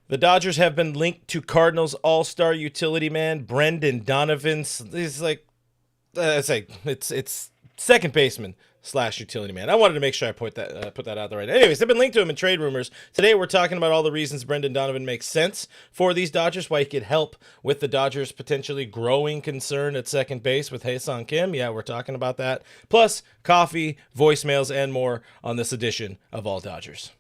The Dodgers have been linked to Cardinals all-star utility man Brendan Donovan. He's like, it's second baseman slash utility man. I wanted to make sure I put that out there right. Anyways, they've been linked to him in trade rumors. Today we're talking about all the reasons Brendan Donovan makes sense for these Dodgers, why he could help with the Dodgers' potentially growing concern at second base with Hyeseong Kim. Yeah, we're talking about that. Plus, coffee, voicemails, and more on this edition of All Dodgers.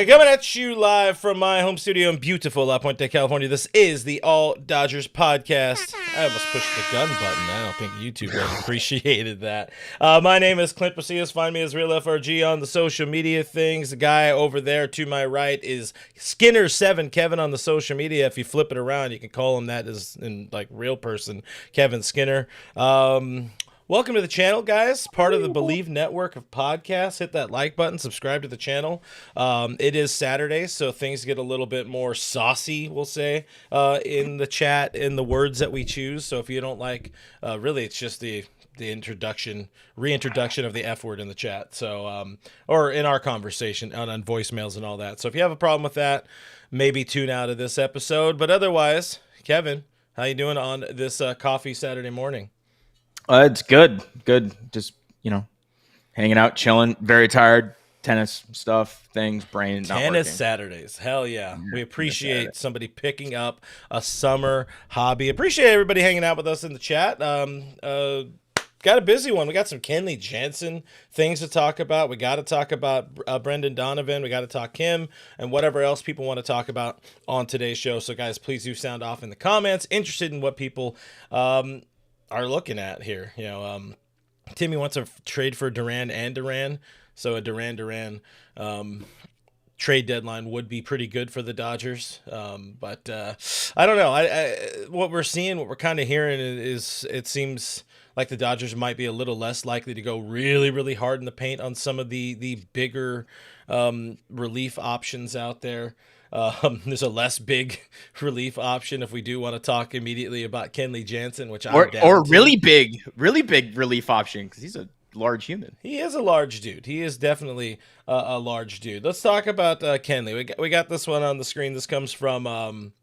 Coming at you live from my home studio in beautiful La Puente, California. This is the All Dodgers podcast. I almost pushed the gun button. I don't think YouTube really appreciated that. My name is Clint Pasillas. Find me as Real FRG on the social media things. The guy over there to my right is Skinner7 Kevin on the social media. If you flip it around, you can call him that as in like real person, Kevin Skinner. Welcome to the channel, guys. Part of the Believe network of podcasts. Hit that like button. Subscribe to the channel. It is Saturday, so things get a little bit more saucy, we'll say, in the chat, in the words that we choose. So if you don't like, really, it's just the reintroduction of the F word in the chat. So, or in our conversation on voicemails and all that. So if you have a problem with that, maybe tune out of this episode. But otherwise, Kevin, how you doing on this coffee Saturday morning? It's good. Just, hanging out, chilling, very tired, tennis stuff, things, brain not Tennis working. Saturdays. Hell yeah. We appreciate somebody picking up a summer hobby. Appreciate everybody hanging out with us in the chat. Got a busy one. We got some Kenley Jansen things to talk about. We got to talk about Brendan Donovan. We got to talk Kim and whatever else people want to talk about on today's show. So, guys, please do sound off in the comments. Interested in what people are looking at here. Timmy wants a trade for Duran, so a Duran trade deadline would be pretty good for the Dodgers. But I don't know. What we're kind of hearing is it seems like the Dodgers might be a little less likely to go really, really hard in the paint on some of the bigger relief options out there. There's a less big relief option if we do want to talk immediately about Kenley Jansen, which I'm down or to. really big relief option because he's a large human. He is a large dude. He is definitely a large dude. Let's talk about Kenley. We got this one on the screen. This comes from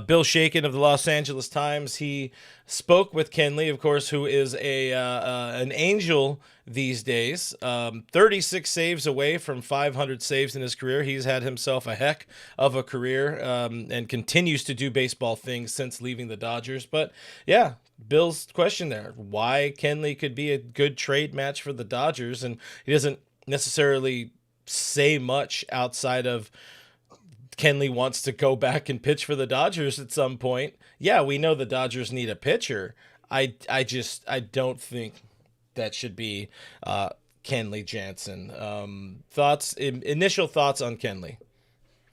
Bill Shaken of the Los Angeles Times. He spoke with Kenley, of course, who is an angel these days. 36 saves away from 500 saves in his career. He's had himself a heck of a career and continues to do baseball things since leaving the Dodgers. But yeah, Bill's question there, why Kenley could be a good trade match for the Dodgers, and he doesn't necessarily say much outside of Kenley wants to go back and pitch for the Dodgers at some point. Yeah, we know the Dodgers need a pitcher. I don't think that should be Kenley Jansen. Initial thoughts on Kenley?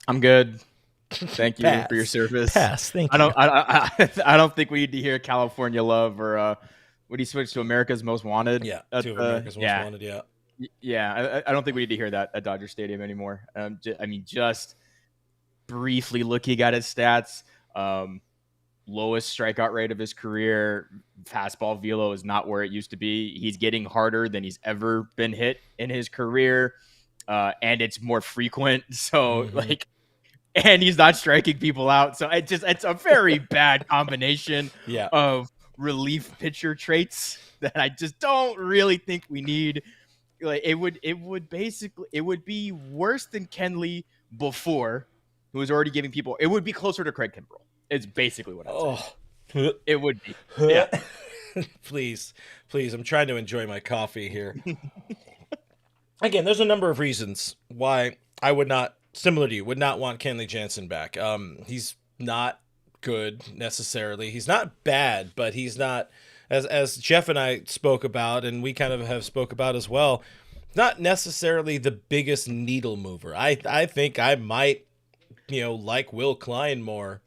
I'm good. Thank you for your service. Thank you. I don't think we need to hear California Love or would he switch to America's Most Wanted? Yeah, to America's Most Wanted. Yeah. Yeah, I don't think we need to hear that at Dodger Stadium anymore. Just briefly looking at his stats, lowest strikeout rate of his career. Fastball velo is not where it used to be. He's getting harder than he's ever been hit in his career, and it's more frequent. So and he's not striking people out. So it's a very bad combination of relief pitcher traits that I just don't really think we need. Like it would be worse than Kenley before, who was already giving people. It would be closer to Craig Kimbrell. It's basically what I'm saying. It would be. Yeah. Please. I'm trying to enjoy my coffee here. Again, there's a number of reasons why I would not, similar to you, would not want Kenley Jansen back. He's not good necessarily. He's not bad, but he's not, as Jeff and I spoke about, and we kind of have spoke about as well, not necessarily the biggest needle mover. I think I might, like Will Klein more.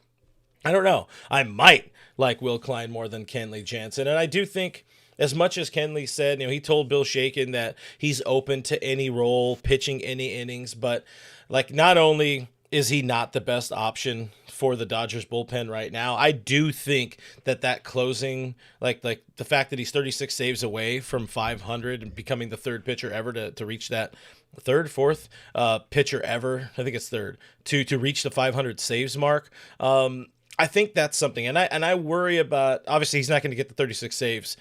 I don't know. I might like Will Klein more than Kenley Jansen. And I do think, as much as Kenley said, he told Bill Shaken that he's open to any role, pitching any innings, but like not only is he not the best option for the Dodgers bullpen right now? I do think that closing, like the fact that he's 36 saves away from 500 and becoming the third pitcher ever to reach that fourth pitcher ever. I think it's third to reach the 500 saves mark. I think that's something, and I worry about. Obviously, he's not going to get the 36 saves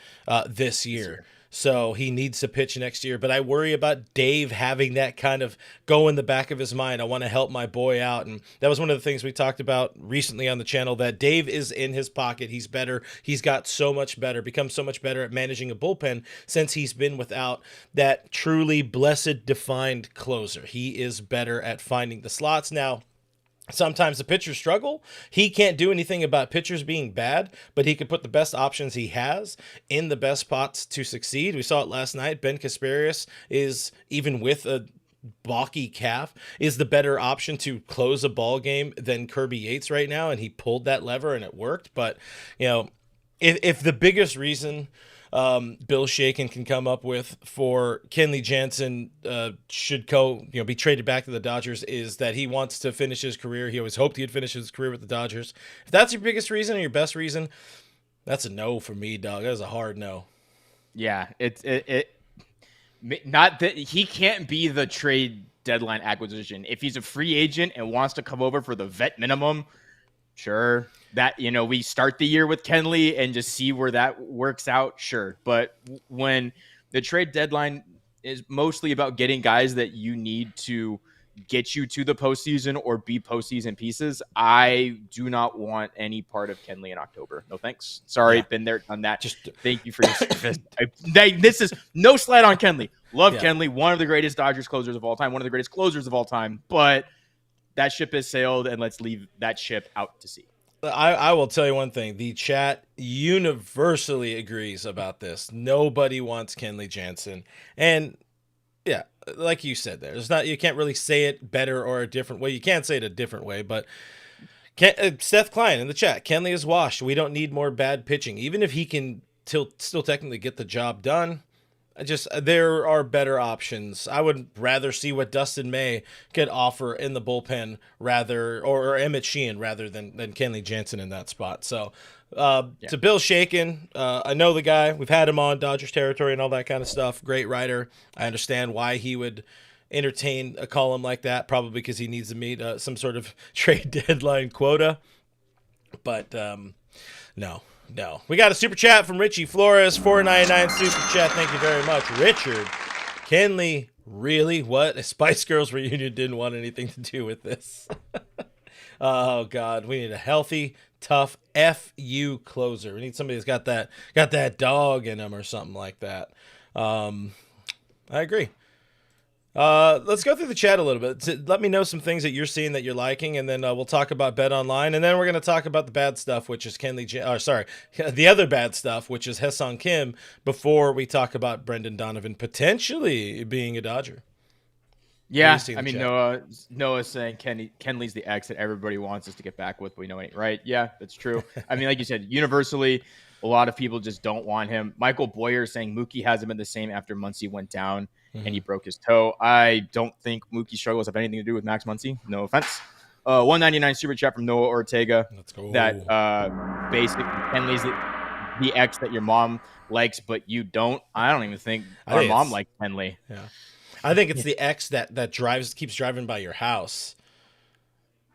this year. So he needs to pitch next year. But I worry about Dave having that kind of go in the back of his mind. I want to help my boy out. And that was one of the things we talked about recently on the channel, that Dave is in his pocket. He's better. He's got so much better, become so much better at managing a bullpen since he's been without that truly blessed defined closer. He is better at finding the slots. Now, sometimes the pitchers struggle. He can't do anything about pitchers being bad, but he can put the best options he has in the best spots to succeed. We saw it last night. Ben Kasparius is, even with a balky calf, is the better option to close a ball game than Kirby Yates right now, and he pulled that lever and it worked. But, if the biggest reason Bill Shaken can come up with for Kenley Jansen should be traded back to the Dodgers is that he wants to finish his career. He always hoped he'd finish his career with the Dodgers. If that's your biggest reason or your best reason, that's a no for me, dog. That's a hard no. Yeah, not that he can't be the trade deadline acquisition. If he's a free agent and wants to come over for the vet minimum, sure. That, we start the year with Kenley and just see where that works out. Sure. But when the trade deadline is mostly about getting guys that you need to get you to the postseason or be postseason pieces, I do not want any part of Kenley in October. No thanks. Sorry. Been there, done that. Just thank you for your service. This is no slight on Kenley. Love Kenley. One of the greatest Dodgers closers of all time. One of the greatest closers of all time. But that ship has sailed, and let's leave that ship out to sea. I will tell you one thing. The chat universally agrees about this. Nobody wants Kenley Jansen. And yeah, like you said there, you can't really say it better or a different way. You can't say it a different way, but Seth Klein in the chat, Kenley is washed. We don't need more bad pitching. Even if he can still technically get the job done, there are better options. I would rather see what Dustin May could offer in the bullpen or Emmett Sheehan rather than Kenley Jansen in that spot. So to Bill Shaken, I know the guy. We've had him on Dodgers territory and all that kind of stuff. Great writer. I understand why he would entertain a column like that, probably because he needs to meet some sort of trade deadline quota. But no. We got a super chat from Richie Flores, $4.99 super chat. Thank you very much, Richard. Kenley, really? What? A Spice Girls reunion didn't want anything to do with this. Oh God, we need a healthy, tough FU closer. We need somebody that's got that dog in him or something like that. I agree. Let's go through the chat a little bit. Let me know some things that you're seeing that you're liking, and then we'll talk about Bet Online, and then we're going to talk about the bad stuff, which is the other bad stuff, which is Hyeseong Kim, before we talk about Brendan Donovan potentially being a Dodger. Yeah, I mean, Noah's saying Kenley's the ex that everybody wants us to get back with, but we know it ain't right. Yeah, that's true. I mean, like you said, universally, a lot of people just don't want him. Michael Boyer saying Mookie hasn't been the same after Muncy went down. And he broke his toe. I don't think Mookie struggles have anything to do with Max Muncy. No offense. $1.99 super chat from Noah Ortega. Let's go. That basically Kenley's the ex that your mom likes, but you don't. I don't even think our mom likes Kenley. Yeah, I think it's the ex that keeps driving by your house,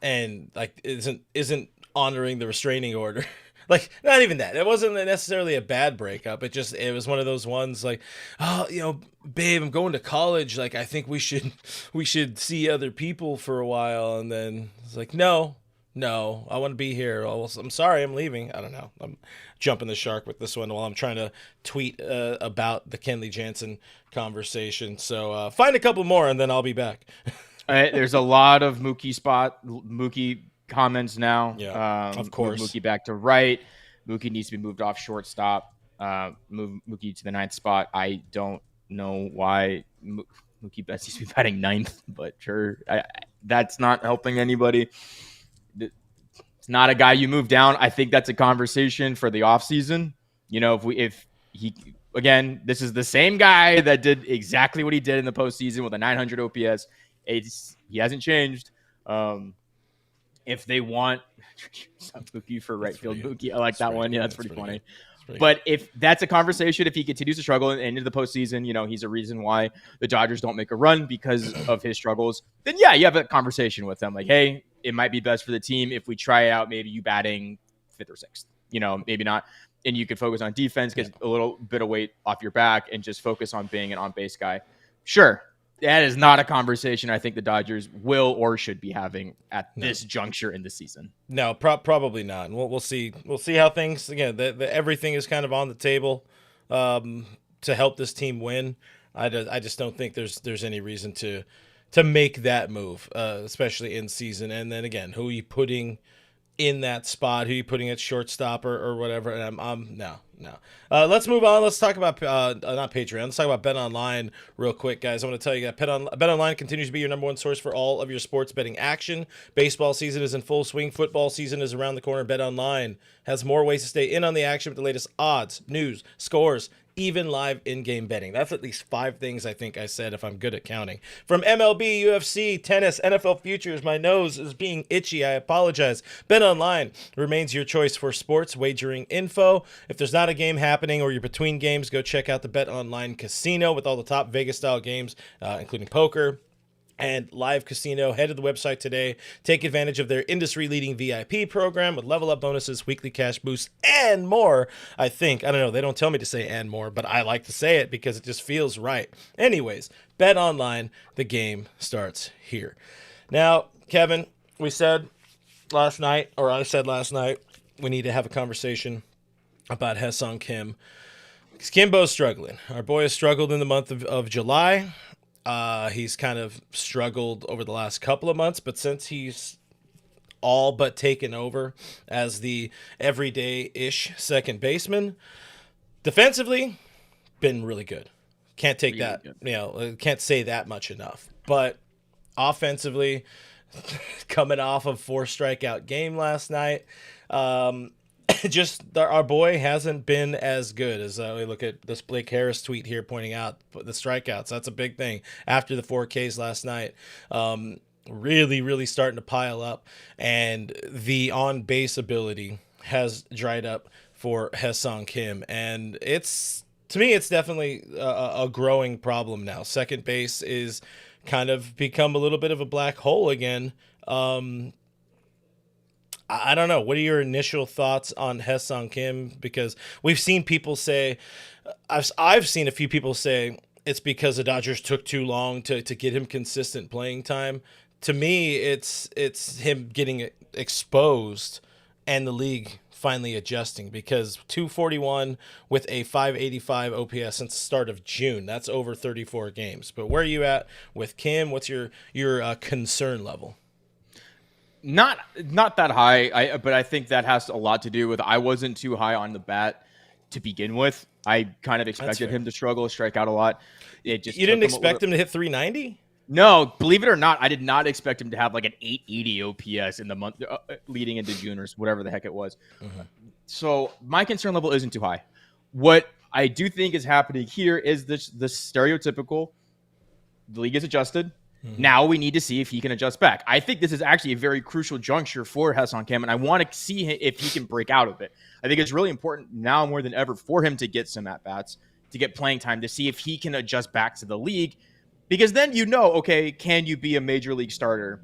and like isn't honoring the restraining order. Like, not even that. It wasn't necessarily a bad breakup. It was one of those ones like, oh, babe, I'm going to college. Like, I think we should see other people for a while. And then it's like, no, I want to be here. I'm sorry, I'm leaving. I don't know. I'm jumping the shark with this one while I'm trying to tweet about the Kenley Jansen conversation. So find a couple more and then I'll be back. There's a lot of Mookie comments now. Yeah, of course. Move Mookie back to right. Mookie needs to be moved off shortstop. Move Mookie to the 9th spot. I don't know why Mookie Betts needs to be batting 9th, but sure, that's not helping anybody. It's not a guy you move down. I think that's a conversation for the offseason. If he again, this is the same guy that did exactly what he did in the postseason with a 900 OPS. He hasn't changed. if they want Mookie for right field, Mookie, I like that one. Yeah, that's pretty funny. But if that's a conversation, if he continues to struggle into the postseason, he's a reason why the Dodgers don't make a run because of his struggles, then yeah, you have a conversation with them. Like, hey, it might be best for the team if we try out maybe you batting 5th or 6th, maybe not. And you can focus on defense, get a little bit of weight off your back, and just focus on being an on-base guy. Sure, that is not a conversation I think the Dodgers will or should be having at this juncture in the season. No, probably not. And we'll see. We'll see how things. Again, everything is kind of on the table to help this team win. I just don't think there's any reason to make that move, especially in season. And then again, who are you putting in that spot? Who are you putting at shortstop or whatever? And no. Let's move on. Let's talk about not Patreon. Let's talk about Bet Online real quick, guys. I want to tell you that Bet Online continues to be your number one source for all of your sports betting action. Baseball season is in full swing. Football season is around the corner. Bet Online has more ways to stay in on the action with the latest odds, news, scores, even live in-game betting. That's at least 5 things I think I said if I'm good at counting. From MLB, UFC, tennis, NFL futures, my nose is being itchy. I apologize. BetOnline remains your choice for sports wagering info. If there's not a game happening or you're between games, go check out the BetOnline casino with all the top Vegas-style games, including poker and live casino. Head to the website today. Take advantage of their industry-leading VIP program with level-up bonuses, weekly cash boosts, and more. I don't know, they don't tell me to say and more, but I like to say it because it just feels right. Anyways, Bet Online, the game starts here. Now, Kevin, I said last night, we need to have a conversation about Hyeseong Kim. Because Kimbo's struggling. Our boy has struggled in the month of July. He's kind of struggled over the last couple of months, but since he's all but taken over as the everyday-ish second baseman, defensively, been really good. Can't take really that, can't say that much enough. But offensively, coming off of 4 strikeout game last night, our boy hasn't been as good as we look at this Blake Harris tweet here pointing out the strikeouts. That's a big thing after the 4Ks last night. Really, really starting to pile up, and the on-base ability has dried up for Hyeseong Kim, and to me it's definitely a growing problem now. Second base is kind of become a little bit of a black hole again. I don't know. What are your initial thoughts on Hyeseong Kim? Because we've seen people say, I've seen a few people say it's because the Dodgers took too long to get him consistent playing time. To me, it's him getting exposed and the league finally adjusting, because 241 with a 585 OPS since the start of June. That's over 34 games. But where are you at with Kim? What's your concern level? Not that high, but I think that has a lot to do with I wasn't too high on the bat to begin with. I kind of expected him to strike out a lot. You didn't expect him to hit 390? No, believe it or not, I did not expect him to have like an 880 OPS in the month leading into June or whatever the heck it was. Mm-hmm. So my concern level isn't too high. What I do think is happening here is the stereotypical, the league is adjusted. Now we need to see if he can adjust back. I think this is actually a very crucial juncture for Hyeseong Kim, and I want to see if he can break out of it. I think it's really important now more than ever for him to get some at-bats, to get playing time, to see if he can adjust back to the league. Because then okay, can you be a major league starter,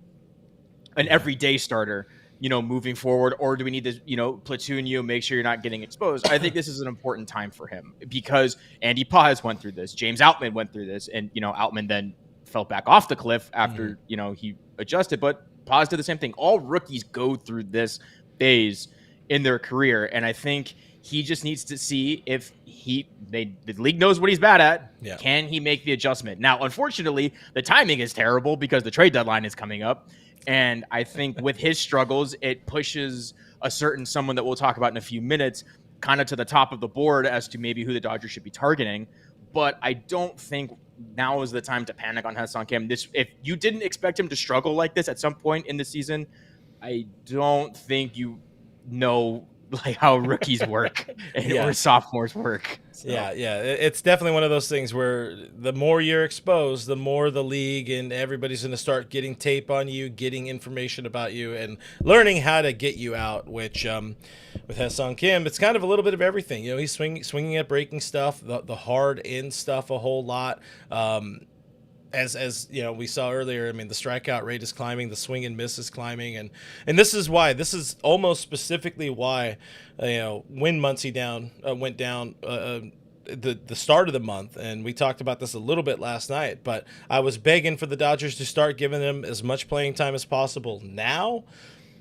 an everyday starter, moving forward? Or do we need to, platoon you, make sure you're not getting exposed? I think this is an important time for him because Andy Paz went through this. James Outman went through this. And, Outman then fell back off the cliff after, he adjusted. But Paz did the same thing. All rookies go through this phase in their career. And I think he just needs to see if the league knows what he's bad at. Yeah. Can he make the adjustment? Now, unfortunately, the timing is terrible because the trade deadline is coming up. And I think with his struggles, it pushes a certain someone that we'll talk about in a few minutes kind of to the top of the board as to maybe who the Dodgers should be targeting. But I don't think now is the time to panic on Hyeseong Kim. If you didn't expect him to struggle like this at some point in the season, I don't think you know like how rookies work or sophomores work. So. Yeah, it's definitely one of those things where the more you're exposed, the more the league and everybody's going to start getting tape on you, getting information about you, and learning how to get you out. Which with Hyeseong Kim, it's kind of a little bit of everything. You know, he's swinging at breaking stuff, the hard in stuff a whole lot. As you know, we saw earlier, I mean, the strikeout rate is climbing, the swing and miss is climbing, and this is almost specifically why, when Muncie went down the start of the month, and we talked about this a little bit last night, but I was begging for the Dodgers to start giving him as much playing time as possible now,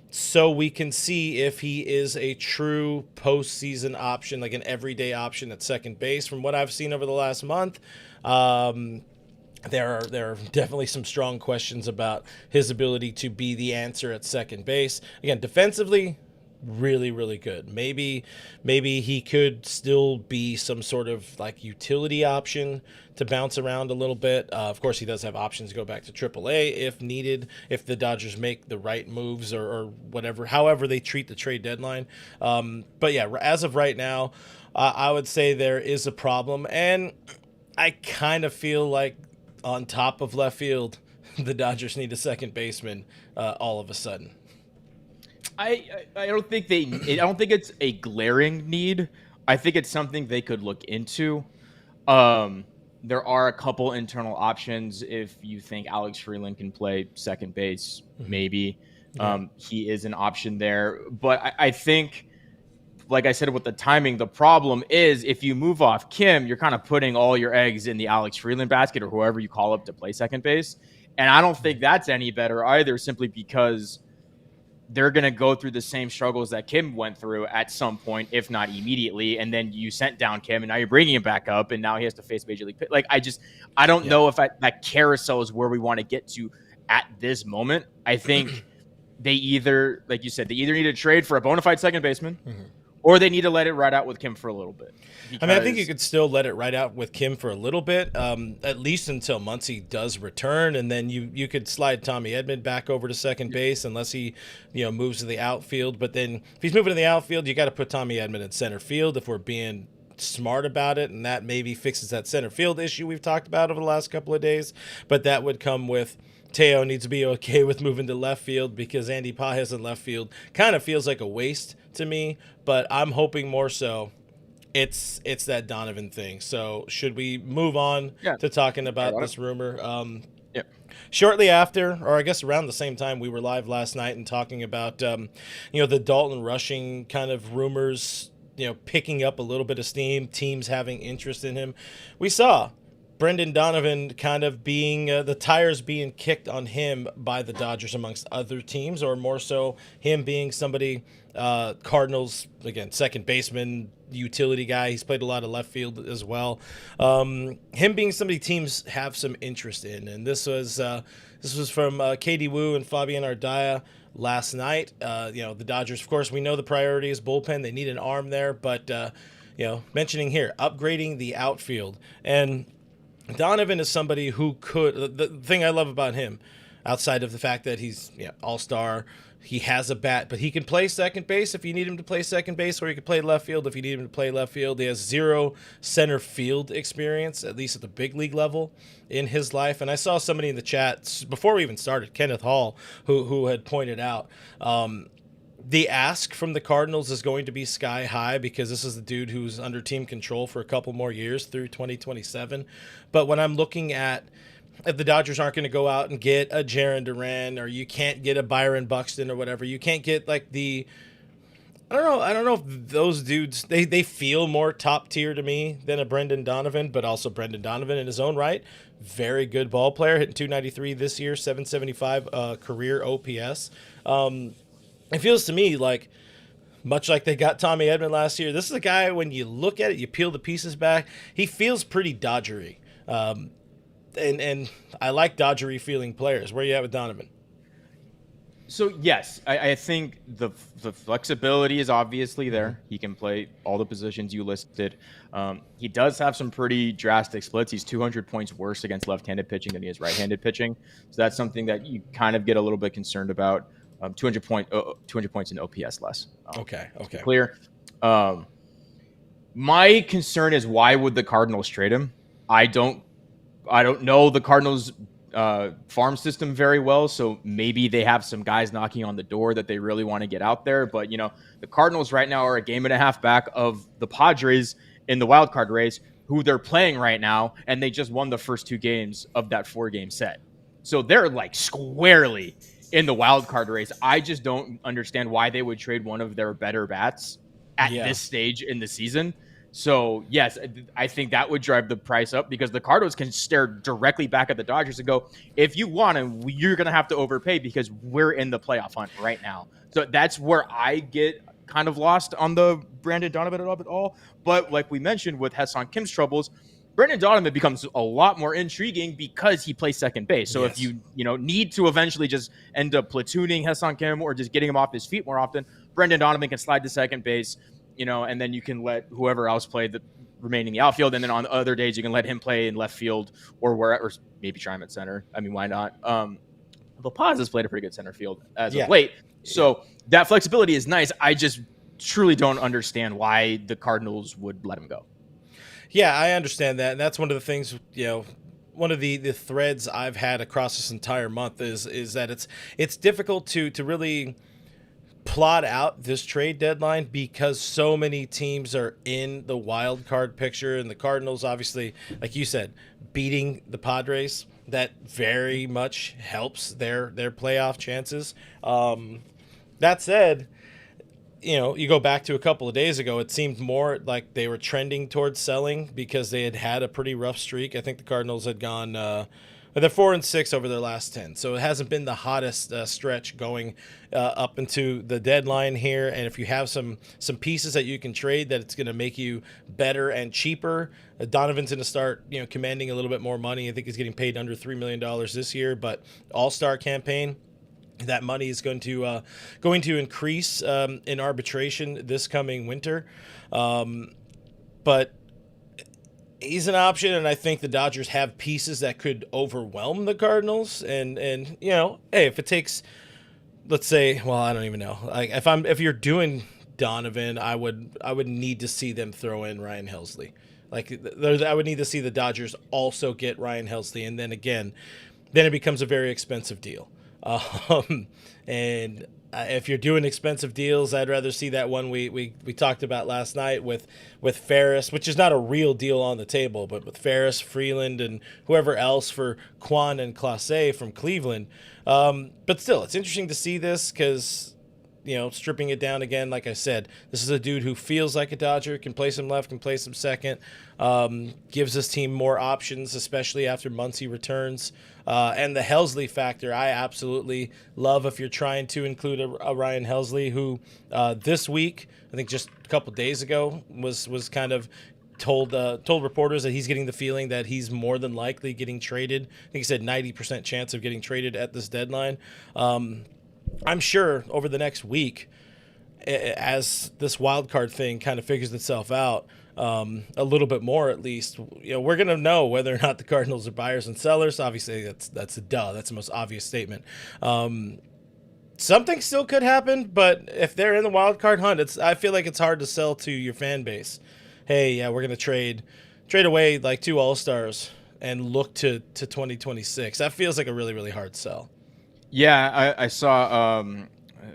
so we can see if he is a true postseason option, like an everyday option at second base. From what I've seen over the last month, there are definitely some strong questions about his ability to be the answer at second base. Again, defensively, really, really good. Maybe he could still be some sort of like utility option to bounce around a little bit. Of course, he does have options to go back to AAA if needed, if the Dodgers make the right moves or whatever, however they treat the trade deadline. But yeah, as of right now, I would say there is a problem, and I kind of feel like on top of left field, the Dodgers need a second baseman all of a sudden. I don't think I don't think it's a glaring need. I think it's something they could look into. There are a couple internal options. If you think Alex Freeland can play second base, maybe he is an option there. But I think, like I said, with the timing, the problem is if you move off Kim, you're kind of putting all your eggs in the Alex Freeland basket or whoever you call up to play second base. And I don't think that's any better either, simply because they're going to go through the same struggles that Kim went through at some point, if not immediately. And then you sent down Kim, and now you're bringing him back up, and now he has to face Major League. Like, I don't know if that carousel is where we want to get to at this moment. I think they either, like you said, they either need to trade for a bona fide second baseman, or they need to let it ride out with Kim for a little bit. I mean, I think you could still let it ride out with Kim for a little bit, at least until Muncie does return, and then you could slide Tommy Edman back over to second base unless he, moves to the outfield. But then if he's moving to the outfield, you got to put Tommy Edman in center field if we're being smart about it, and that maybe fixes that center field issue we've talked about over the last couple of days. But that would come with Teo needs to be okay with moving to left field, because Andy Pages in left field kind of feels like a waste to me. But I'm hoping more so it's that Donovan thing. So should we move on to talking about this rumor? Shortly after, or I guess around the same time, we were live last night and talking about the Dalton Rushing kind of rumors, picking up a little bit of steam, teams having interest in him. We saw Brendan Donovan kind of being the tires being kicked on him by the Dodgers amongst other teams, or more so him being somebody, Cardinals, again, second baseman, utility guy. He's played a lot of left field as well. Him being somebody teams have some interest in, and this was from Katie Wu and Fabian Ardaya last night. The Dodgers, of course, we know the priority is bullpen. They need an arm there, but mentioning here upgrading the outfield, and Donovan is somebody who could. The thing I love about him, outside of the fact that he's all-star, he has a bat, but he can play second base if you need him to play second base, or he can play left field if you need him to play left field. He has zero center field experience, at least at the big league level, in his life. And I saw somebody in the chat before we even started, Kenneth Hall, who had pointed out the ask from the Cardinals is going to be sky high, because this is the dude who's under team control for a couple more years through 2027. But when I'm looking at if the Dodgers aren't going to go out and get a Jarren Duran, or you can't get a Byron Buxton or whatever, you can't get like I don't know if those dudes, they feel more top tier to me than a Brendan Donovan, but also Brendan Donovan in his own right. Very good ball player, hitting 293 this year, 775 career OPS. It feels to me like, much like they got Tommy Edman last year, this is a guy, when you look at it, you peel the pieces back, he feels pretty Dodgery. And I like Dodgery feeling players. Where are you at with Donovan? So, yes, I think the flexibility is obviously there. He can play all the positions you listed. He does have some pretty drastic splits. He's 200 points worse against left-handed pitching than he is right-handed pitching. So that's something that you kind of get a little bit concerned about. 200 points in OPS less. Okay. Clear. My concern is, why would the Cardinals trade him? I don't know the Cardinals farm system very well, so maybe they have some guys knocking on the door that they really want to get out there. But the Cardinals right now are a game and a half back of the Padres in the wild card race, who they're playing right now, and they just won the first 2 games of that 4-game set. So they're like squarely in the wild card race. I just don't understand why they would trade one of their better bats at this stage in the season. So, yes, I think that would drive the price up, because the Cardinals can stare directly back at the Dodgers and go, if you want him, you're going to have to overpay, because we're in the playoff hunt right now. So that's where I get kind of lost on the Brendan Donovan at all. But like we mentioned with Hyeseong Kim's troubles, Brendan Donovan becomes a lot more intriguing because he plays second base. So if you need to eventually just end up platooning Hyeseong Kim or just getting him off his feet more often, Brendan Donovan can slide to second base. And then you can let whoever else play the remaining the outfield. And then on other days, you can let him play in left field or wherever, or maybe try him at center. I mean, why not? The Paz has played a pretty good center field as of late. So that flexibility is nice. I just truly don't understand why the Cardinals would let him go. Yeah, I understand that. And that's one of the things, one of the threads I've had across this entire month is that it's difficult to really plot out this trade deadline, because so many teams are in the wild card picture, and the Cardinals, obviously, like you said, beating the Padres, that very much helps their playoff chances. That said, you go back to a couple of days ago, it seemed more like they were trending towards selling, because they had a pretty rough streak. I think the Cardinals had gone they're 4-6 over their last 10, so it hasn't been the hottest stretch going up into the deadline here. And if you have some pieces that you can trade, that it's going to make you better and cheaper. Donovan's going to start commanding a little bit more money. I think he's getting paid under $3 million this year, but all-star campaign, that money is going to increase in arbitration this coming winter. But he's an option, and I think the Dodgers have pieces that could overwhelm the Cardinals. And hey, if it takes, let's say, well, I don't even know. Like if you're doing Donovan, I would need to see them throw in Ryan Helsley. Like I would need to see the Dodgers also get Ryan Helsley, and then it becomes a very expensive deal. And if you're doing expensive deals, I'd rather see that one we talked about last night with Ferris, which is not a real deal on the table, but with Ferris, Freeland, and whoever else for Kwan and Clase from Cleveland. But still, it's interesting to see this, because stripping it down again, like I said, this is a dude who feels like a Dodger, can play some left, can play some second, gives this team more options, especially after Muncy returns. And the Helsley factor, I absolutely love if you're trying to include a Ryan Helsley, who this week, I think just a couple days ago, was kind of told reporters that he's getting the feeling that he's more than likely getting traded. I think he said 90% chance of getting traded at this deadline. I'm sure over the next week, as this wild card thing kind of figures itself out a little bit more, at least, we're going to know whether or not the Cardinals are buyers and sellers. Obviously, that's a duh. That's the most obvious statement. Something still could happen, but if they're in the wild card hunt, I feel like it's hard to sell to your fan base. Hey, yeah, we're going to trade away like 2 All-Stars and look to 2026. That feels like a really, really hard sell. Yeah, I saw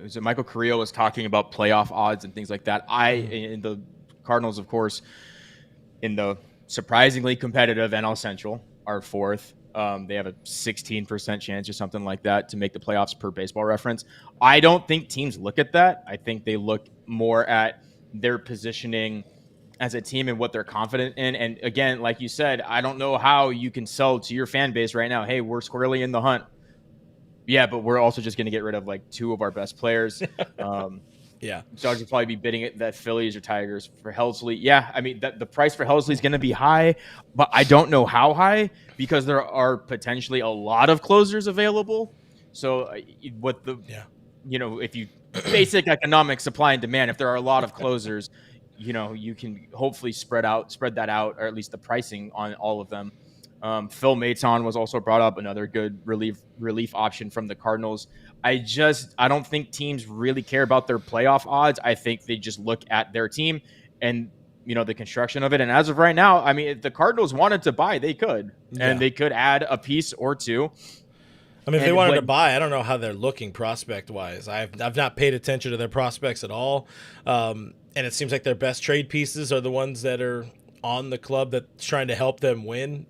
was it Michael Carrillo was talking about playoff odds and things like that. In the Cardinals, of course, in the surprisingly competitive NL Central, are 4th. They have a 16% chance or something like that to make the playoffs per Baseball Reference. I don't think teams look at that. I think they look more at their positioning as a team and what they're confident in. And again, like you said, I don't know how you can sell to your fan base right now, hey, we're squarely in the hunt. Yeah, but we're also just going to get rid of like 2 of our best players. Yeah. Dodgers would probably be bidding it that Phillies or Tigers for Helsley. Yeah, I mean, the price for Helsley is going to be high, but I don't know how high, because there are potentially a lot of closers available. So if you basic economic supply and demand, if there are a lot of closers, you can hopefully spread that out, or at least the pricing on all of them. Phil Maton was also brought up, another good relief option from the Cardinals. I don't think teams really care about their playoff odds. I think they just look at their team and the construction of it. And as of right now, I mean, if the Cardinals wanted to buy, they could, and they could add a piece or two. I mean, if they wanted to buy, I don't know how they're looking prospect-wise. I've not paid attention to their prospects at all, and it seems like their best trade pieces are the ones that are on the club that's trying to help them win.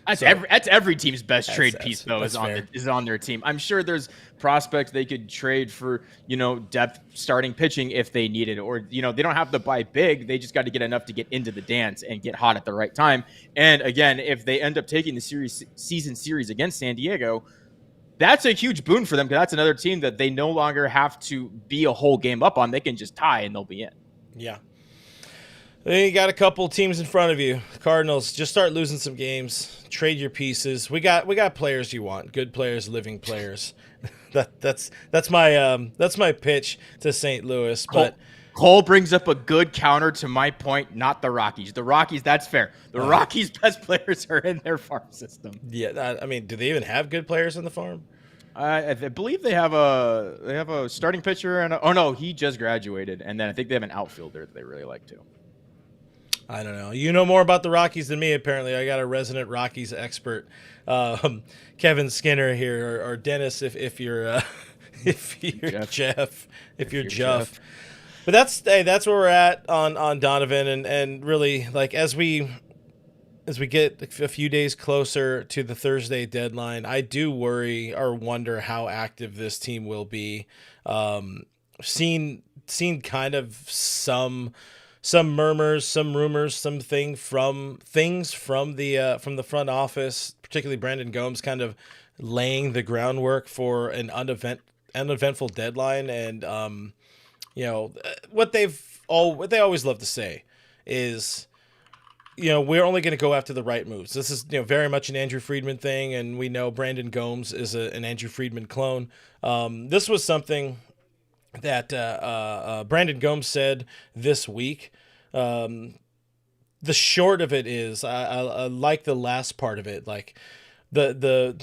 That's every team's best trade piece, though, is on their team. I'm sure there's prospects they could trade for, depth starting pitching if they needed, or they don't have to buy big. They just got to get enough to get into the dance and get hot at the right time. And again, if they end up taking the season series against San Diego, that's a huge boon for them, because that's another team that they no longer have to be a whole game up on. They can just tie and they'll be in. Yeah. You got a couple teams in front of you. Cardinals, just start losing some games. Trade your pieces. We got players you want. Good players, living players. That's my pitch to St. Louis. But Cole brings up a good counter to my point, not the Rockies. The Rockies, that's fair. The Rockies' best players are in their farm system. Yeah, I mean, do they even have good players in the farm? I believe they have a starting pitcher and he just graduated, and then I think they have an outfielder that they really like too. I don't know. You know more about the Rockies than me, apparently. I got a resident Rockies expert, Kevin Skinner here, or Dennis, if you're Jeff. But that's where we're at on Donovan, and really, like, as we get a few days closer to the Thursday deadline, I do worry or wonder how active this team will be. Seen kind of some murmurs, some rumors, some things from the front office, particularly Brendan Gomes, kind of laying the groundwork for an uneventful deadline. And what they always love to say is, we're only going to go after the right moves. This is very much an Andrew Friedman thing, and we know Brandon Gomes is an Andrew Friedman clone. This was something that Brandon Gomes said this week. The short of it is, I like the last part of it. Like, the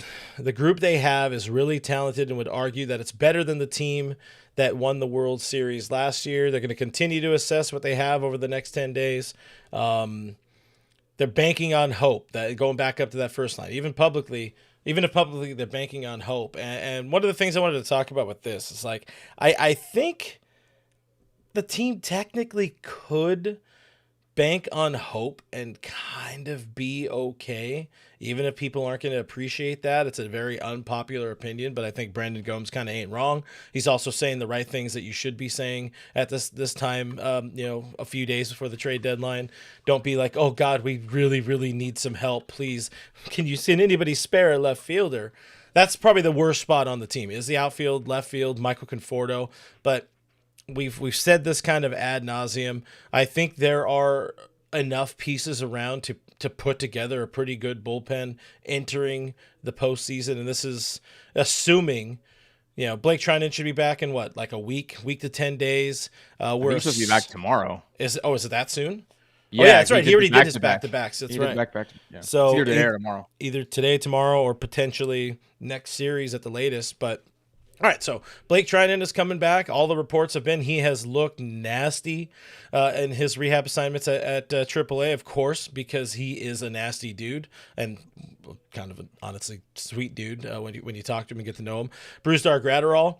group they have is really talented, and would argue that it's better than the team that won the World Series last year. They're going to continue to assess what they have over the next 10 days. They're banking on hope, that going back up to that first line, even if publicly they're banking on hope. And one of the things I wanted to talk about with this is, like, I think the team technically could bank on hope and kind of be okay, even if people aren't going to appreciate that. It's a very unpopular opinion, but I think Brandon Gomes kind of ain't wrong. He's also saying the right things that you should be saying at this time, a few days before the trade deadline. Don't be like, oh God, we really, really need some help. Please, can you send anybody spare a left fielder? That's probably the worst spot on the team, is the outfield, left field, Michael Conforto. But we've said this kind of ad nauseum. I think there are enough pieces around to put together a pretty good bullpen entering the postseason, and this is assuming, Blake Trinan should be back in like a week to 10 days. We're supposed to be back tomorrow. Is it that soon? Yeah, that's right. He already did his back-to-backs. That's right. Yeah. So it's either today or tomorrow. Either today, tomorrow, or potentially next series at the latest. But all right, so Blake Trinan is coming back. All the reports have been he has looked nasty in his rehab assignments at AAA, of course, because he is a nasty dude and kind of an honestly sweet dude when you talk to him and get to know him. Brusdar Graterol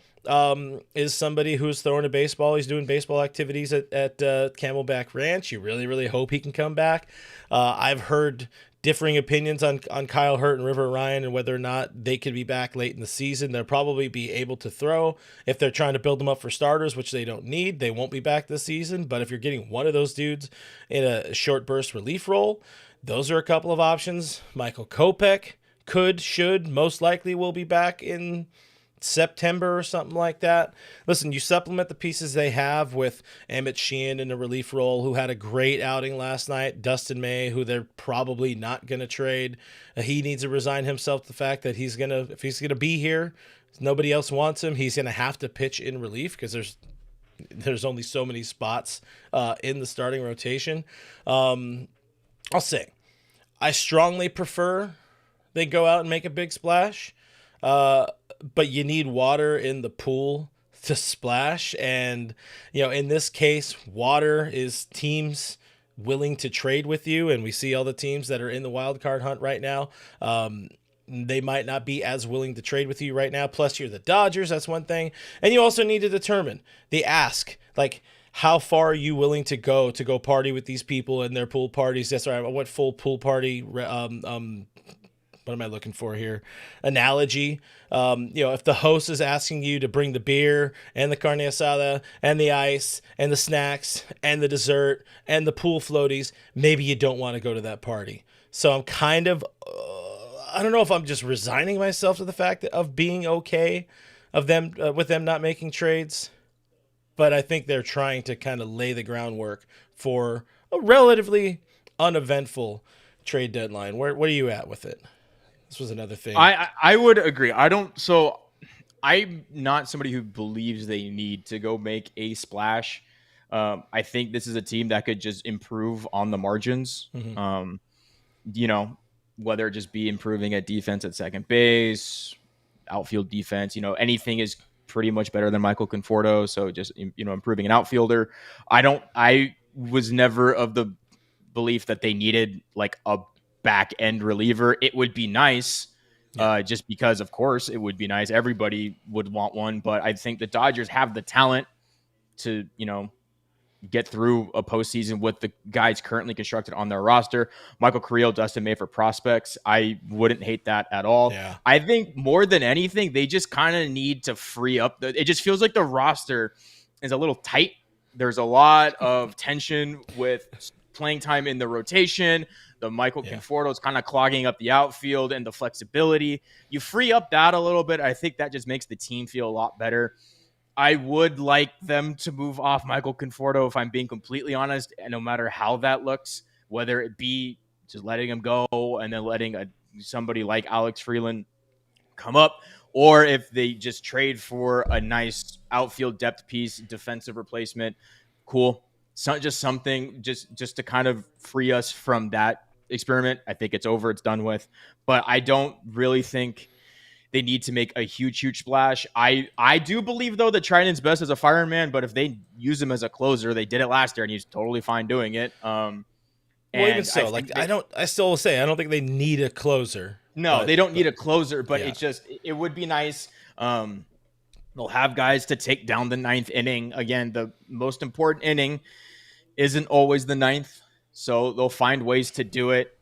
is somebody who's throwing a baseball. He's doing baseball activities at Camelback Ranch. You really, really hope he can come back. I've heard differing opinions on Kyle Hurt and River Ryan and whether or not they could be back late in the season. They'll probably be able to throw if they're trying to build them up for starters, which they don't need. They won't be back this season. But if you're getting one of those dudes in a short burst relief role, those are a couple of options. Michael Kopech should, most likely will be back in September or something like that. Listen, you supplement the pieces they have with Emmett Sheehan in a relief role, who had a great outing last night. Dustin May, who they're probably not going to trade. He needs to resign himself to the fact that if he's gonna be here, nobody else wants him. He's gonna have to pitch in relief because there's only so many spots in the starting rotation. I'll say, I strongly prefer they go out and make a big splash. But you need water in the pool to splash. And, in this case, water is teams willing to trade with you. And we see all the teams that are in the wild card hunt right now. They might not be as willing to trade with you right now. Plus, you're the Dodgers. That's one thing. And you also need to determine the ask. Like, how far are you willing to go party with these people and their pool parties? That's right. What full pool party what am I looking for here? Analogy. If the host is asking you to bring the beer and the carne asada and the ice and the snacks and the dessert and the pool floaties, maybe you don't want to go to that party. So I'm kind of, I don't know if I'm just resigning myself to the fact of being okay of them with them not making trades, but I think they're trying to kind of lay the groundwork for a relatively uneventful trade deadline. What are you at with it? This was another thing. I would agree. I'm not somebody who believes they need to go make a splash. I think this is a team that could just improve on the margins. Mm-hmm. Whether it just be improving at defense at second base, outfield defense, anything is pretty much better than Michael Conforto. So just, improving an outfielder. I was never of the belief that they needed like a back end reliever. It would be nice, just because, of course, it would be nice. Everybody would want one, but I think the Dodgers have the talent to, get through a postseason with the guys currently constructed on their roster. Michael Carrillo, Dustin May for prospects. I wouldn't hate that at all. Yeah. I think more than anything, they just kind of need to free up. It just feels like the roster is a little tight. There's a lot of tension with playing time in the rotation. The Michael Conforto is kind of clogging up the outfield and the flexibility. You free up that a little bit. I think that just makes the team feel a lot better. I would like them to move off Michael Conforto, if I'm being completely honest, and no matter how that looks, whether it be just letting him go and then letting somebody like Alex Freeland come up, or if they just trade for a nice outfield depth piece, defensive replacement, cool. So just something just to kind of free us from that experiment. I think it's over. It's done with. But I don't really think they need to make a huge splash. I do believe, though, that Triton's best as a fireman, but if they use him as a closer, they did it last year, and he's totally fine doing it. Well, even so, I still will say, I don't think they need a closer. No, they don't need a closer, but it would be nice. They'll have guys to take down the ninth inning. Again, the most important inning isn't always the ninth, so they'll find ways to do it.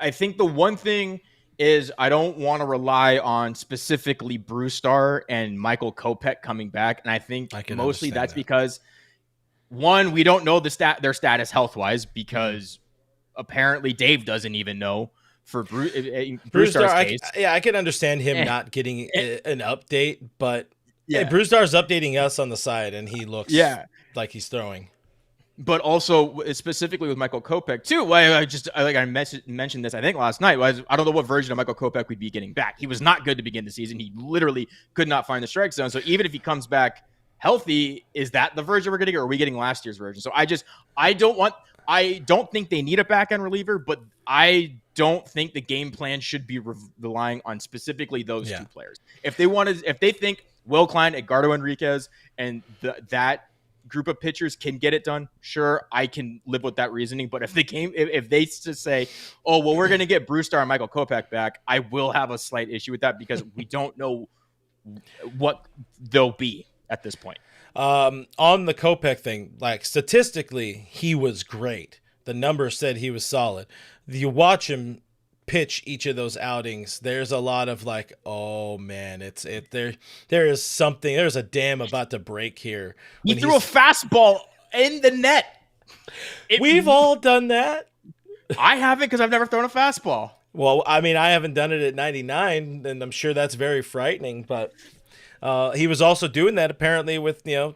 I think the one thing is I don't want to rely on specifically Brewstar and Michael Kopech coming back, and I think mostly that's because, one, we don't know their status health-wise, because apparently Dave doesn't even know for Brewstar's case. I can understand him not getting an update, but Brewstar's updating us on the side, and he looks like he's throwing. But also specifically with Michael Kopech too. I mentioned this, I think last night. I don't know what version of Michael Kopech we'd be getting back. He was not good to begin the season. He literally could not find the strike zone. So even if he comes back healthy, is that the version we're getting, or are we getting last year's version? So I don't think they need a back end reliever, but I don't think the game plan should be relying on specifically those two players. If they think Will Klein, Edgardo Enriquez, and that group of pitchers can get it done, sure, I can live with that reasoning. But if they just say, oh, well, we're going to get Brewstar and Michael Kopech back, I will have a slight issue with that, because we don't know what they'll be at this point. On the Kopech thing, like statistically, he was great. The numbers said he was solid. You watch him pitch each of those outings, there's a lot of like, oh man, there's a dam about to break here. He threw a fastball in the net. We've all done that. I haven't, because I've never thrown a fastball. Well, I mean, I haven't done it at 99, and I'm sure that's very frightening, but he was also doing that apparently with, the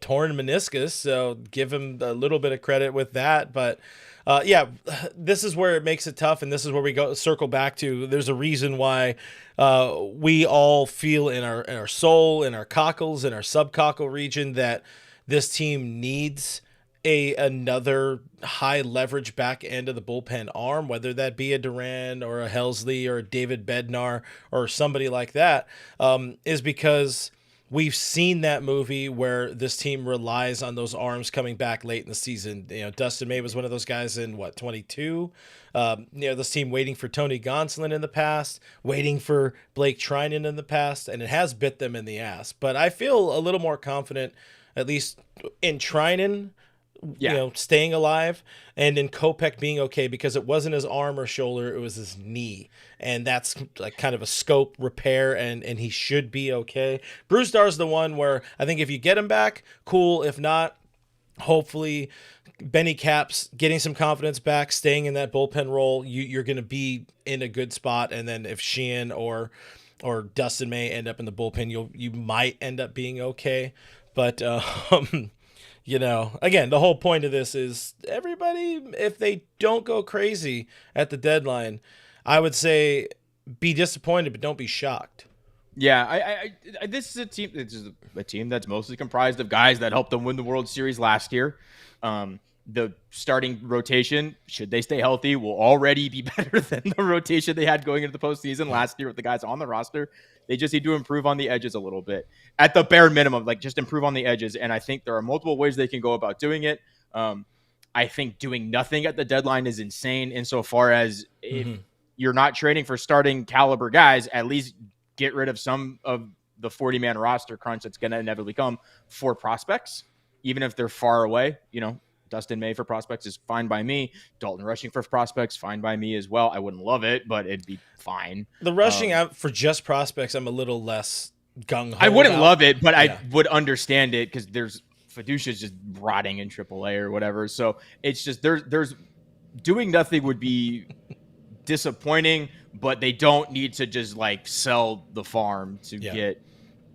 torn meniscus, so give him a little bit of credit with that. But this is where it makes it tough, and this is where we circle back to. There's a reason why we all feel in our soul, in our cockles, in our subcockle region, that this team needs another high leverage back end of the bullpen arm, whether that be a Duran or a Helsley or a David Bednar or somebody like that, is because we've seen that movie where this team relies on those arms coming back late in the season. Dustin May was one of those guys in 22. This team waiting for Tony Gonsolin in the past, waiting for Blake Trinan in the past, and it has bit them in the ass. But I feel a little more confident, at least in Trinan, staying alive, and in Kopech being okay, because it wasn't his arm or shoulder, it was his knee, and that's like kind of a scope repair, and he should be okay. Brewster's the one where I think if you get him back, cool. If not, hopefully Benny Cap's getting some confidence back, staying in that bullpen role, you're going to be in a good spot. And then if Sheehan or Dustin May end up in the bullpen, you might end up being okay. But again, the whole point of this is everybody, if they don't go crazy at the deadline, I would say be disappointed, but don't be shocked. Yeah, this is a team. This is a team that's mostly comprised of guys that helped them win the World Series last year. The starting rotation, should they stay healthy, will already be better than the rotation they had going into the postseason last year with the guys on the roster. They just need to improve on the edges a little bit, at the bare minimum, like just improve on the edges. And I think there are multiple ways they can go about doing it. I think doing nothing at the deadline is insane, insofar as if you're not trading for starting caliber guys, at least get rid of some of the 40-man roster crunch that's going to inevitably come for prospects, even if they're far away. Dustin May for prospects is fine by me. Dalton Rushing for prospects, fine by me as well. I wouldn't love it, but it'd be fine. The rushing out for just prospects, I'm a little less gung-ho. I wouldn't love it, but I would understand it, because there's Fiducia's just rotting in AAA or whatever. So it's just there's doing nothing would be disappointing, but they don't need to just like sell the farm to get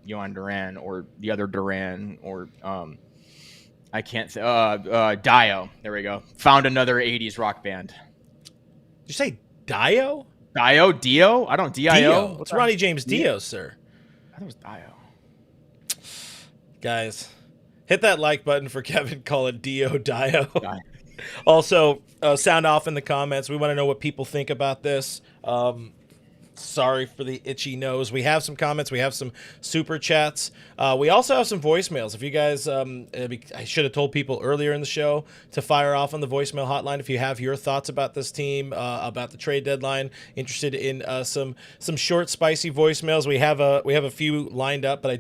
Yohan Duran or the other Duran or I can't say Dio. There we go. Found another 80s rock band. Did you say Dio? Dio? I don't Dio. It's Ronnie James Dio, sir. I thought it was Dio. Guys, hit that like button for Kevin. Call it Dio. Also, sound off in the comments. We want to know what people think about this. Sorry for the itchy nose. We have some comments. We have some super chats. We also have some voicemails. If you guys, I should have told people earlier in the show to fire off on the voicemail hotline if you have your thoughts about this team, about the trade deadline. Interested in some short, spicy voicemails. We have a few lined up, but I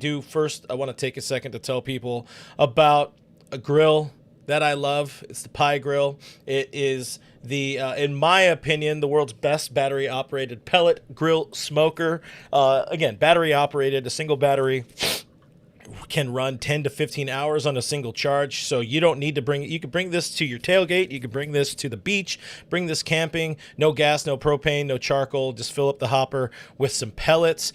want to take a second to tell people about a grill that I love. It's the Pie Grill. It is in my opinion, the world's best battery-operated pellet grill smoker. Again, battery-operated. A single battery can run 10 to 15 hours on a single charge, so you don't need to bring it. You can bring this to your tailgate. You can bring this to the beach. Bring this camping. No gas, no propane, no charcoal. Just fill up the hopper with some pellets.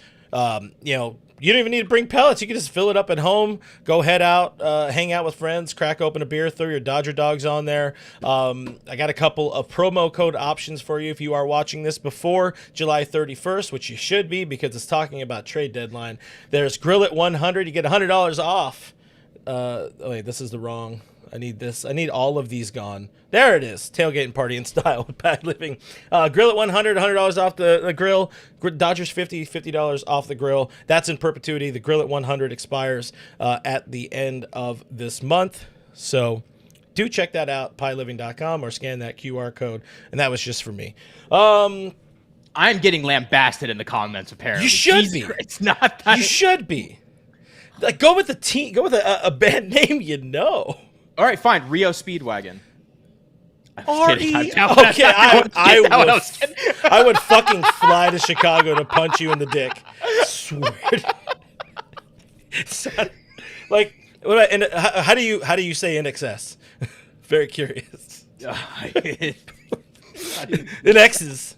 You don't even need to bring pellets. You can just fill it up at home, go head out, hang out with friends, crack open a beer, throw your Dodger dogs on there. I got a couple of promo code options for you if you are watching this before July 31st, which you should be because it's talking about trade deadline. There's Grill It 100. You get $100 off. Wait, this is the wrong. I need this. I need all of these gone. There it is. Tailgate and party in style with Bad Living. Grill It 100, $100 off the grill. Dodgers $50 off the grill. That's in perpetuity. The Grill It 100 expires at the end of this month. So do check that out, pieliving.com, or scan that QR code. And that was just for me. I'm getting lambasted in the comments, apparently. You should be. It's not that. You should be. Like, go with the team. Go with a band name you know. All right, fine. Rio Speedwagon. Okay, I would fucking fly to Chicago to punch you in the dick. Swear. Like, what about, how do you say in excess? Very curious. In X's.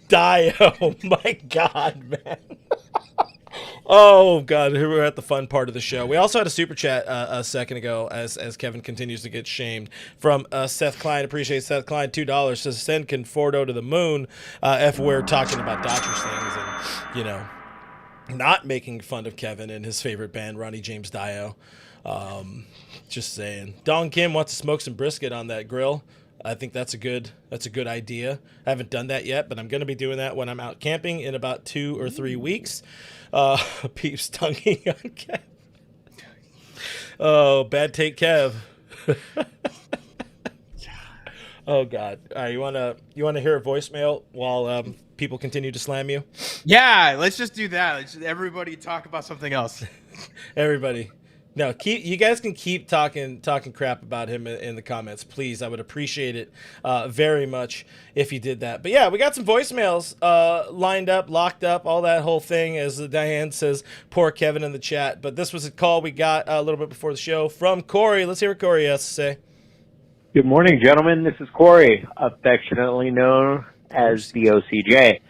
Die. Oh my God, man. Oh, God, we're at the fun part of the show. We also had a super chat a second ago as Kevin continues to get shamed from Seth Klein. Appreciate Seth Klein, $2. Says, send Conforto to the moon if we're talking about Dodgers things. And, not making fun of Kevin and his favorite band, Ronnie James Dio. Just saying. Don Kim wants to smoke some brisket on that grill. I think that's a good idea. I haven't done that yet, but I'm going to be doing that when I'm out camping in about 2 or 3 weeks. Peeps tonguing on Kev. Oh, bad take, Kev. Oh God! All right, you wanna hear a voicemail while people continue to slam you? Yeah, let's just do that. Let's just everybody talk about something else. Everybody, no, you guys can keep talking crap about him in the comments, please. I would appreciate it very much if you did that. But yeah, we got some voicemails lined up, locked up, all that whole thing. As Diane says, poor Kevin in the chat. But this was a call we got a little bit before the show from Corey. Let's hear what Corey has to say. Good morning, gentlemen. This is Corey, affectionately known as the OCJ.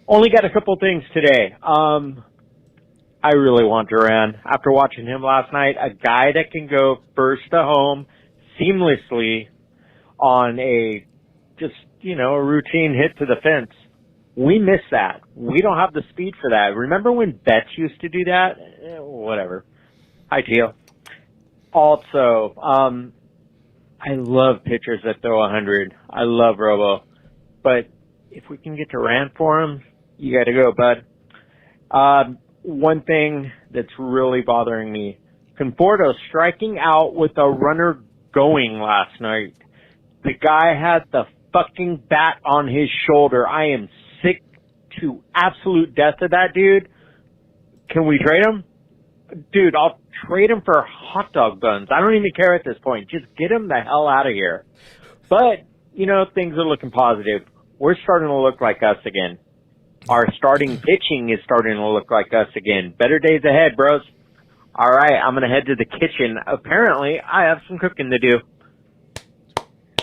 Only got a couple things today. I really want Duran. After watching him last night, a guy that can go first to home seamlessly on a routine hit to the fence. We miss that. We don't have the speed for that. Remember when Betts used to do that? Whatever. Hi, Teal. Also, I love pitchers that throw 100. I love Robo. But if we can get to Rand for him, you got to go, bud. One thing that's really bothering me, Conforto striking out with a runner going last night. The guy had the fucking bat on his shoulder. I am sick to absolute death of that dude. Can we trade him? Dude, I'll trade him for hot dog buns. I don't even care at this point. Just get him the hell out of here. But, things are looking positive. We're starting to look like us again. Our starting pitching is starting to look like us again. Better days ahead, bros. All right, I'm going to head to the kitchen. Apparently, I have some cooking to do.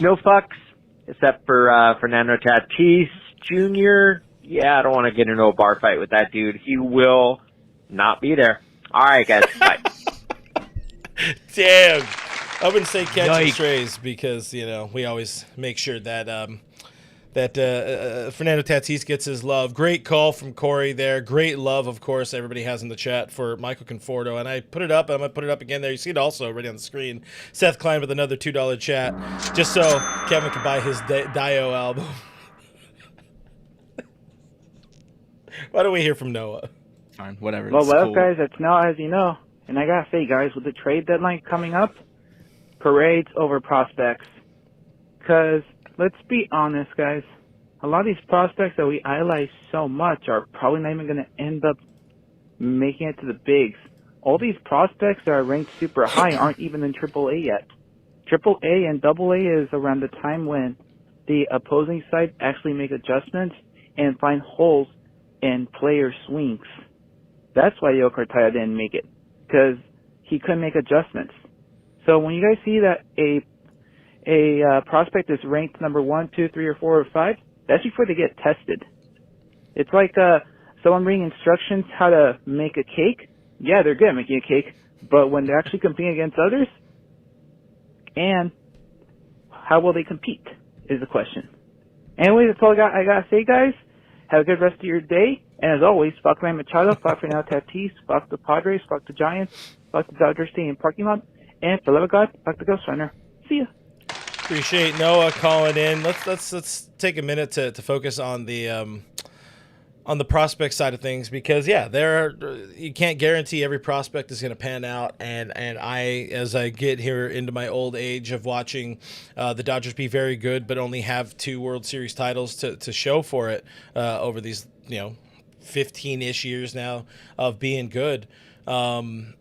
No fucks, except for Fernando Tatis Jr. Yeah, I don't want to get into a bar fight with that dude. He will not be there. All right, guys. Bye. Damn. I wouldn't say catch and strays because, we always make sure that Fernando Tatis gets his love. Great call from Corey there. Great love, of course, everybody has in the chat for Michael Conforto. And I put it up. I'm going to put it up again there. You see it also already on the screen. Seth Klein with another $2 chat just so Kevin can buy his Dio album. Why don't we hear from Noah? Fine, whatever. Well, cool. guys, it's now as you know. And I gotta say, guys, with the trade deadline coming up, parades over prospects. Because, let's be honest, guys, a lot of these prospects that we idolize so much are probably not even going to end up making it to the bigs. All these prospects that are ranked super high aren't even in AAA yet. AAA and AA is around the time when the opposing side actually make adjustments and find holes in player swings. That's why Yoker Taya didn't make it, because he couldn't make adjustments. So when you guys see that a prospect is ranked number 1, 2, 3, or 4, or 5, that's before they get tested. It's like someone reading instructions how to make a cake. Yeah, they're good at making a cake, but when they're actually competing against others, and how will they compete is the question. Anyway, that's all I gotta say, guys. Have a good rest of your day. And as always, fuck Ryan Machado, fuck Fernando Tatis, fuck the Padres, fuck the Giants, fuck the Dodgers Stadium parking lot, and for the love of God, fuck the Ghost Runner. See ya. Appreciate Noah calling in. Let's take a minute to focus on the prospect side of things, because you can't guarantee every prospect is going to pan out, and I, as I get here into my old age of watching the Dodgers be very good but only have 2 World Series titles to show for it over these 15-ish years now of being good. I'm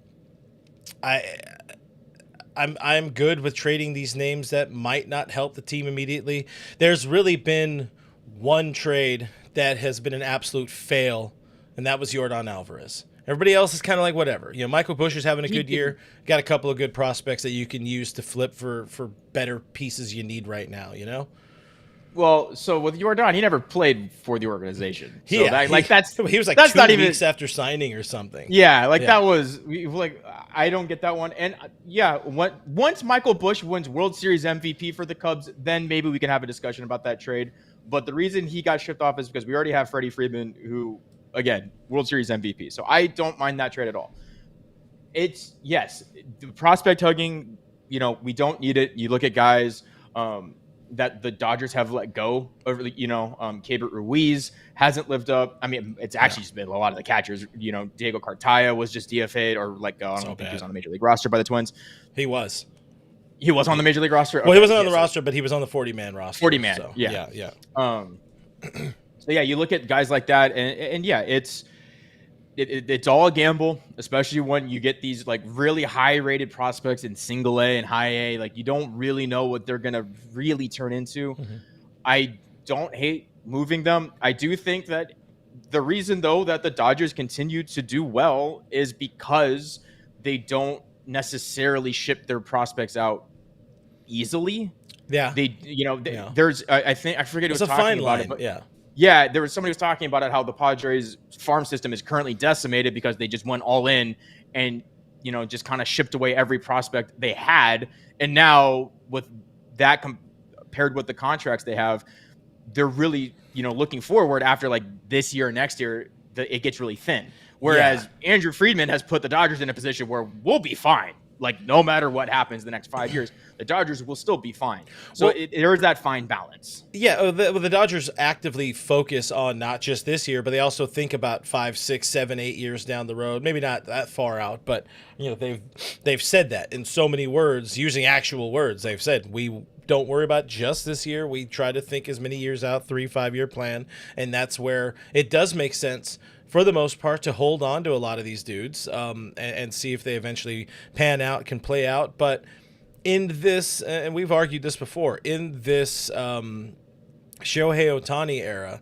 good with trading these names that might not help the team immediately. There's really been one trade that has been an absolute fail, and that was Yordan Alvarez. Everybody else is kind of like whatever. Michael Busch is having a good year. Got a couple of good prospects that you can use to flip for better pieces you need right now, Well, so with Yordan, he never played for the organization. So he was like that's 2 not even weeks after signing or something. Yeah, that was I don't get that one. And once Michael Busch wins World Series MVP for the Cubs, then maybe we can have a discussion about that trade. But the reason he got shipped off is because we already have Freddie Freeman, who again, World Series MVP. So I don't mind that trade at all. It's yes, the prospect hugging, we don't need it. You look at guys that the Dodgers have let go over, Keibert Ruiz hasn't lived up. I mean, it's actually just been a lot of the catchers. Diego Cartaya was just DFA'd or let go. I don't think he was on the major league roster by the Twins. He was on the major league roster. Well, he wasn't on the roster, but he was on the 40-man roster. 40-man, so, yeah. So yeah, you look at guys like that, and yeah, it's all a gamble, especially when you get these like really high rated prospects in single A and high A. Like you don't really know what they're gonna really turn into. I don't hate moving them. I do think that the reason though that the Dodgers continue to do well is because they don't necessarily ship their prospects out easily. Yeah, there's I think I forget who was talking about it, but yeah, there was somebody who was talking about it, how the Padres farm system is currently decimated because they just went all in and, just kind of shipped away every prospect they had. And now with that paired with the contracts they have, they're really, looking forward after like this year or next year, it gets really thin. Whereas Andrew Friedman has put the Dodgers in a position where we'll be fine. Like no matter what happens the next 5 years, the Dodgers will still be fine. So there is that fine balance. Yeah, the Dodgers actively focus on not just this year, but they also think about 5, 6, 7, 8 years down the road. Maybe not that far out, but they've said that in so many words, using actual words. They've said we don't worry about just this year. We try to think as many years out, 3-5 year plan, and that's where it does make sense for the most part to hold on to a lot of these dudes and see if they eventually pan out, can play out. But in this, and we've argued this before, in this Shohei Ohtani era,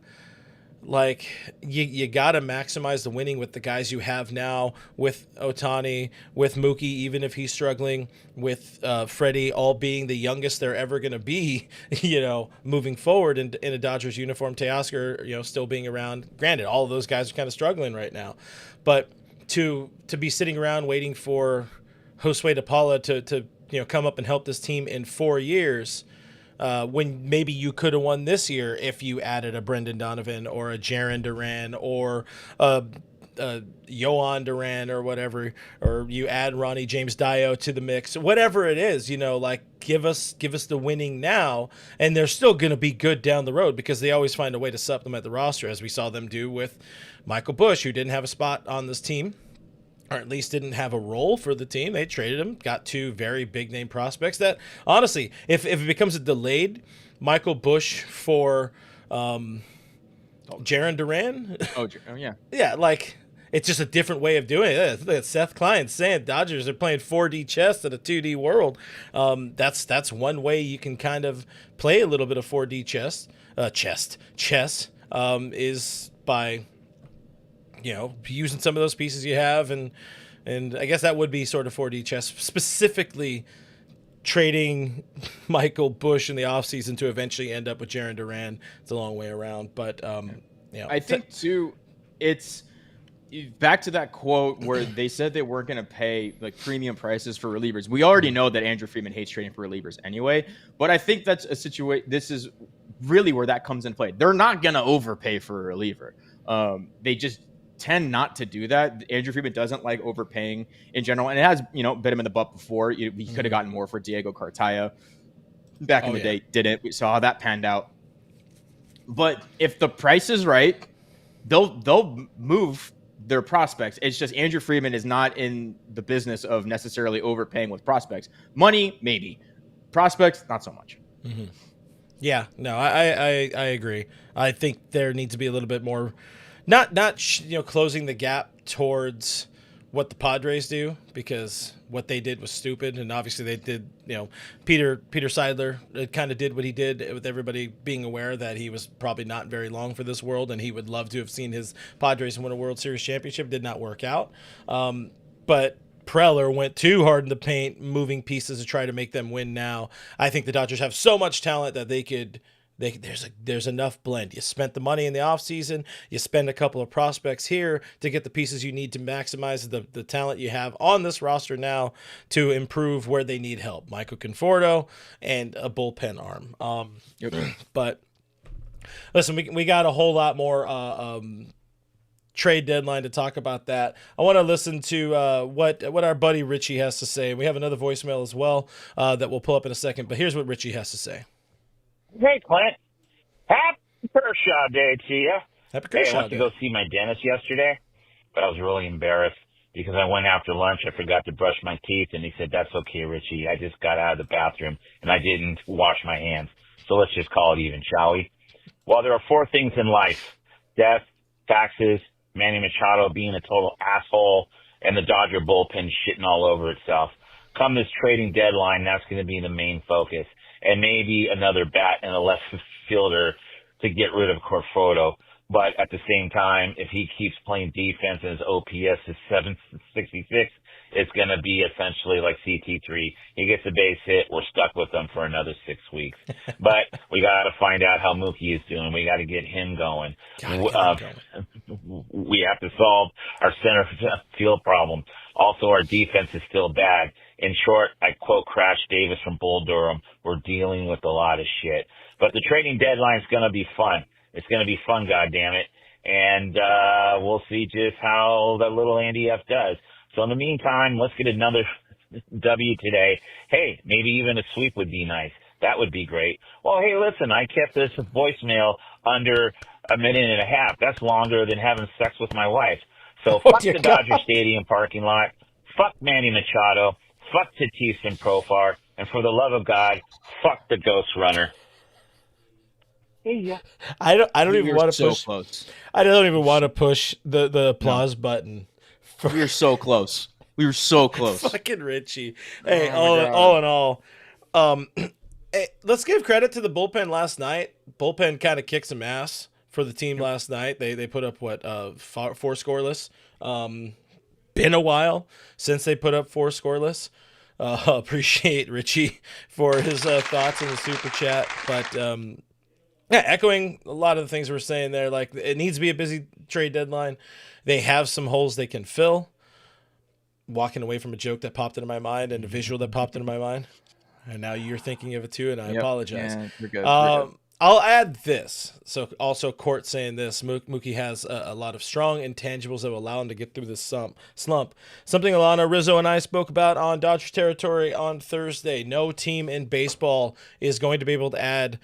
like you got to maximize the winning with the guys you have now, with Ohtani, with Mookie, even if he's struggling, with Freddie, all being the youngest they're ever going to be, moving forward in a Dodgers uniform. Teoscar, still being around. Granted, all of those guys are kind of struggling right now, but to be sitting around waiting for Josue DePaula to come up and help this team in 4 years. When maybe you could have won this year if you added a Brendan Donovan or a Jarren Duran or a Yohan Duran or whatever, or you add Ronnie James Dio to the mix, whatever it is, give us the winning now, and they're still going to be good down the road because they always find a way to supplement the roster, as we saw them do with Michael Busch, who didn't have a spot on this team, or at least didn't have a role for the team. They traded him, got 2 very big name prospects that, honestly, if it becomes a delayed Michael Busch for Jarren Duran. Oh, yeah. Yeah, like, it's just a different way of doing it. That's Seth Klein saying Dodgers are playing 4D chess in a 2D world. That's one way you can kind of play a little bit of 4D chess, is by using some of those pieces you have, and I guess that would be sort of 4D chess, specifically trading Michael Busch in the offseason to eventually end up with Jarren Duran. It's a long way around, but I think too, it's back to that quote where they said they weren't going to pay like premium prices for relievers. We already know that Andrew Friedman hates trading for relievers anyway, but I think that's a situation. This is really where that comes in play. They're not going to overpay for a reliever. They just tend not to do that. Andrew Friedman doesn't like overpaying in general, and it has bit him in the butt before. We could have gotten more for Diego Cartaya back in the day. Didn't. We saw how that panned out. But if the price is right, they'll move their prospects. It's just Andrew Friedman is not in the business of necessarily overpaying with prospects. Money, maybe. Prospects, not so much. Mm-hmm. Yeah, no, I agree. I think there needs to be a little bit more. Not closing the gap towards what the Padres do, because what they did was stupid, and obviously they did. Peter Seidler kind of did what he did, with everybody being aware that he was probably not very long for this world, and he would love to have seen his Padres win a World Series championship. Did not work out, but Preller went too hard in the paint, moving pieces to try to make them win. Now I think the Dodgers have so much talent that they could. There's enough blend. You spent the money in the offseason. You spend a couple of prospects here to get the pieces you need to maximize the talent you have on this roster now to improve where they need help. Michael Conforto and a bullpen arm. But listen, we got a whole lot more trade deadline to talk about that. I want to listen to what our buddy Richie has to say. We have another voicemail as well that we'll pull up in a second, but here's what Richie has to say. Hey, Clint. Happy Kershaw Day to you. Happy Kershaw I went Day. to go see my dentist yesterday, but I was really embarrassed because I went after lunch. I forgot to brush my teeth, and he said, "That's okay, Richie. I just got out of the bathroom, and I didn't wash my hands. So let's just call it even, shall we?" Well, there are 4 things in life: death, taxes, Manny Machado being a total asshole, and the Dodger bullpen shitting all over itself. Come this trading deadline, that's going to be the main focus. And maybe another bat and a left fielder to get rid of Corfoto. But at the same time, if he keeps playing defense and his OPS is 766, it's going to be essentially like CT3. He gets a base hit. We're stuck with him for another 6 weeks. But we got to find out how Mookie is doing. We got to get him going. We have to solve our center field problem. Also, our defense is still bad. In short, I quote Crash Davis from Bull Durham, we're dealing with a lot of shit. But the trading deadline is going to be fun. It's going to be fun, goddammit. And we'll see just how the little Andy F does. So in the meantime, let's get another W today. Hey, maybe even a sweep would be nice. That would be great. Well, hey, listen, I kept this voicemail under a minute and a half. That's longer than having sex with my wife. So fuck the Dodger Stadium parking lot. Fuck Manny Machado. Fuck Tatis and Profar. And for the love of God, fuck the Ghost Runner. I don't even want to so push. Close. I don't even want to push the applause button. We were so close. We were so close. Fucking Richie. Hey, all in all, hey, let's give credit to the bullpen last night. Bullpen kind of kicked some ass for the team last night. They put up 4 scoreless. Been a while since they put up 4 scoreless. Appreciate Richie for his thoughts in the super chat, but yeah, echoing a lot of the things we're saying there. Like, it needs to be a busy trade deadline. They have some holes they can fill. Walking away from a joke that popped into my mind and a visual that popped into my mind, and now you're thinking of it too, and I apologize. Yeah, you're good. You're good. I'll add this. So also Court saying this, Mookie has a lot of strong intangibles that will allow him to get through this slump. Something Alana, Rizzo, and I spoke about on Dodgers territory on Thursday. No team in baseball is going to be able to add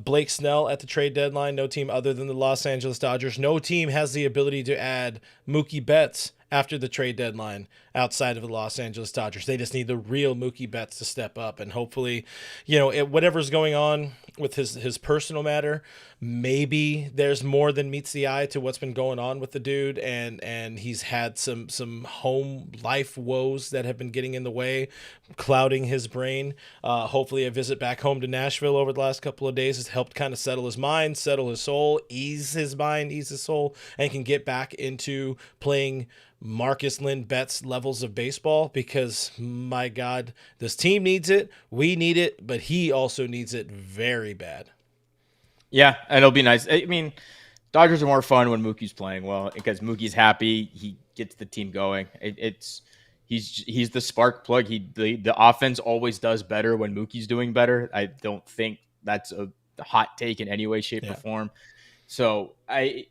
Blake Snell at the trade deadline. No team other than the Los Angeles Dodgers. No team has the ability to add Mookie Betts after the trade deadline outside of the Los Angeles Dodgers. They just need the real Mookie Betts to step up, and hopefully, whatever's going on with his personal matter, maybe there's more than meets the eye to what's been going on with the dude, and he's had some home life woes that have been getting in the way, clouding his brain. Hopefully a visit back home to Nashville over the last couple of days has helped kind of settle his mind, settle his soul, ease his mind, ease his soul, and can get back into playing Marcus Lynn Betts levels of baseball, because my God, this team needs it. We need it, but he also needs it very bad. Yeah, and it'll be nice. I mean, Dodgers are more fun when Mookie's playing well, because Mookie's happy. He gets the team going. He's the spark plug. The offense always does better when Mookie's doing better. I don't think that's a hot take in any way, shape, or form. So I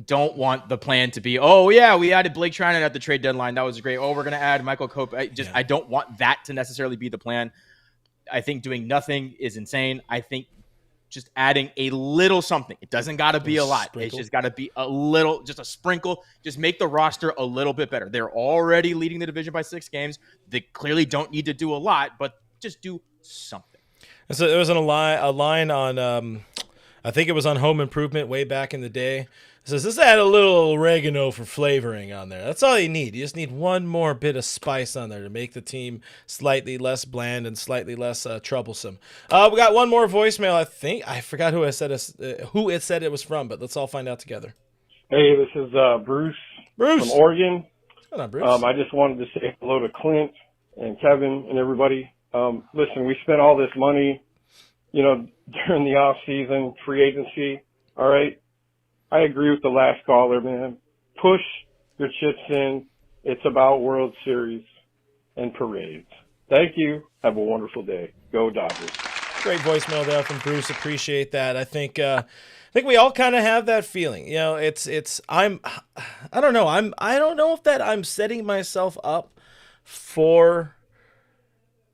don't want the plan to be, oh yeah, we added Blake Treinen at the trade deadline. That was great. Oh, we're going to add Michael Cope. I don't want that to necessarily be the plan. I think doing nothing is insane. I think just adding a little something. It doesn't got to be a lot. It's just got to be a little, just a sprinkle. Just make the roster a little bit better. They're already leading the division by 6 games. They clearly don't need to do a lot, but just do something. So there was a line on, I think it was on Home Improvement way back in the day. It says, let's add a little oregano for flavoring on there. That's all you need. You just need one more bit of spice on there to make the team slightly less bland and slightly less troublesome. We got one more voicemail. I forgot who it said it was from, but let's all find out together. Hey, this is Bruce from Oregon. Hello, Bruce. I just wanted to say hello to Clint and Kevin and everybody. Listen, we spent all this money, during the off season, free agency. All right. I agree with the last caller, man. Push your chips in. It's about World Series and parades. Thank you. Have a wonderful day. Go Dodgers. Great voicemail there from Bruce. Appreciate that. I think we all kind of have that feeling. You know, I don't know. I don't know if that I'm setting myself up for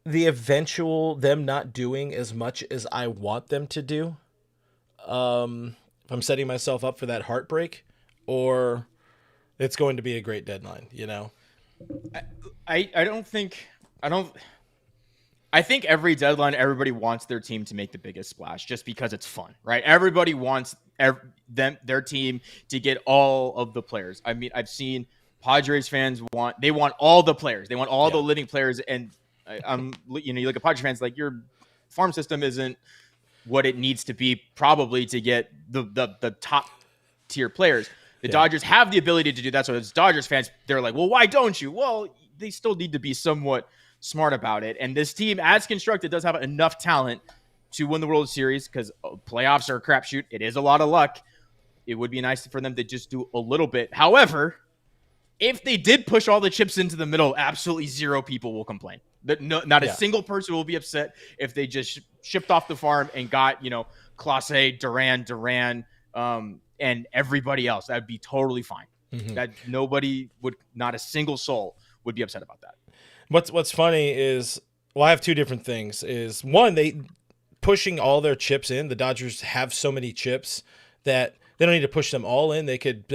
the eventual them not doing as much as I want them to do. If I'm setting myself up for that heartbreak, or it's going to be a great deadline, you know? I think every deadline, everybody wants their team to make the biggest splash just because it's fun, right? Everybody wants their team to get all of the players. I mean, I've seen Padres fans want all the players. They want all the living players. And you look at Padres fans, like, your farm system isn't what it needs to be probably to get the top tier players. The Dodgers have the ability to do that. So as Dodgers fans, they're like, well, why don't you? Well, they still need to be somewhat smart about it. And this team, as constructed, does have enough talent to win the World Series, because playoffs are a crapshoot. It is a lot of luck. It would be nice for them to just do a little bit. However, if they did push all the chips into the middle, absolutely zero people will complain. Not a single person will be upset if they just shipped off the farm and got, Clase, Duran, and everybody else. That'd be totally fine. Mm-hmm. That not a single soul would be upset about that. What's funny is, well, I have two different things. Is one, they pushing all their chips in. The Dodgers have so many chips that they don't need to push them all in. They could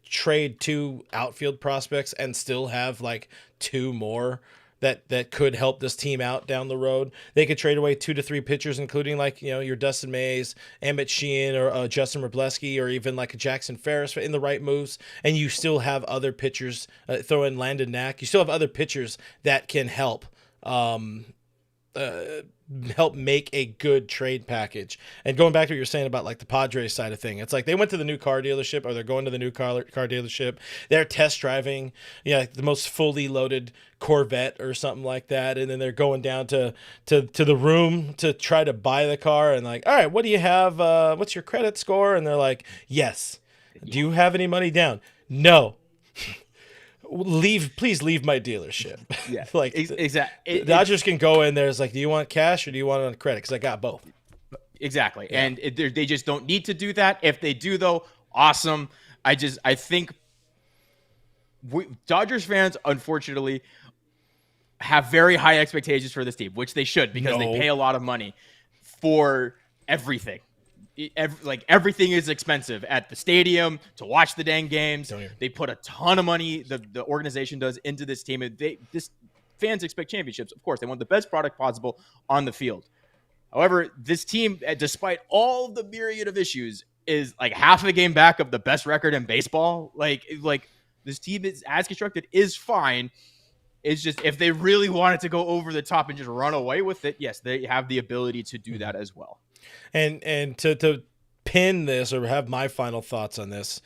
trade 2 outfield prospects and still have like 2 more that could help this team out down the road. They could trade away 2 to 3 pitchers, including your Dustin Mays, Emmett Sheehan, or Justin Wroblewski, or even like a Jackson Ferris in the right moves. And you still have other pitchers, throw in Landon Knack. You still have other pitchers that can help make a good trade package. And going back to what you're saying about like the Padres side of thing, it's like they went to the new car dealership, or they're going to the new car dealership. They're test driving, the most fully loaded Corvette or something like that, and then they're going down to the room to try to buy the car, and like, all right, what do you have? What's your credit score? And they're like, yes. Do you have any money down? No. Please leave my dealership. Yeah, like exactly. Dodgers can go in there. It's like, do you want cash or do you want it on credit? Because I got both. Exactly, yeah. And they just don't need to do that. If they do, though, awesome. I think Dodgers fans, unfortunately, have very high expectations for this team, which they should, because they pay a lot of money for everything. Everything is expensive at the stadium to watch the dang games. They put a ton of money, the organization does, into this team. Fans expect championships. Of course, they want the best product possible on the field. However, this team, despite all the myriad of issues, is like half a game back of the best record in baseball. Like this team is, as constructed, is fine. It's just, if they really wanted to go over the top and just run away with it, yes, they have the ability to do that as well. And to pin this, or have my final thoughts on this,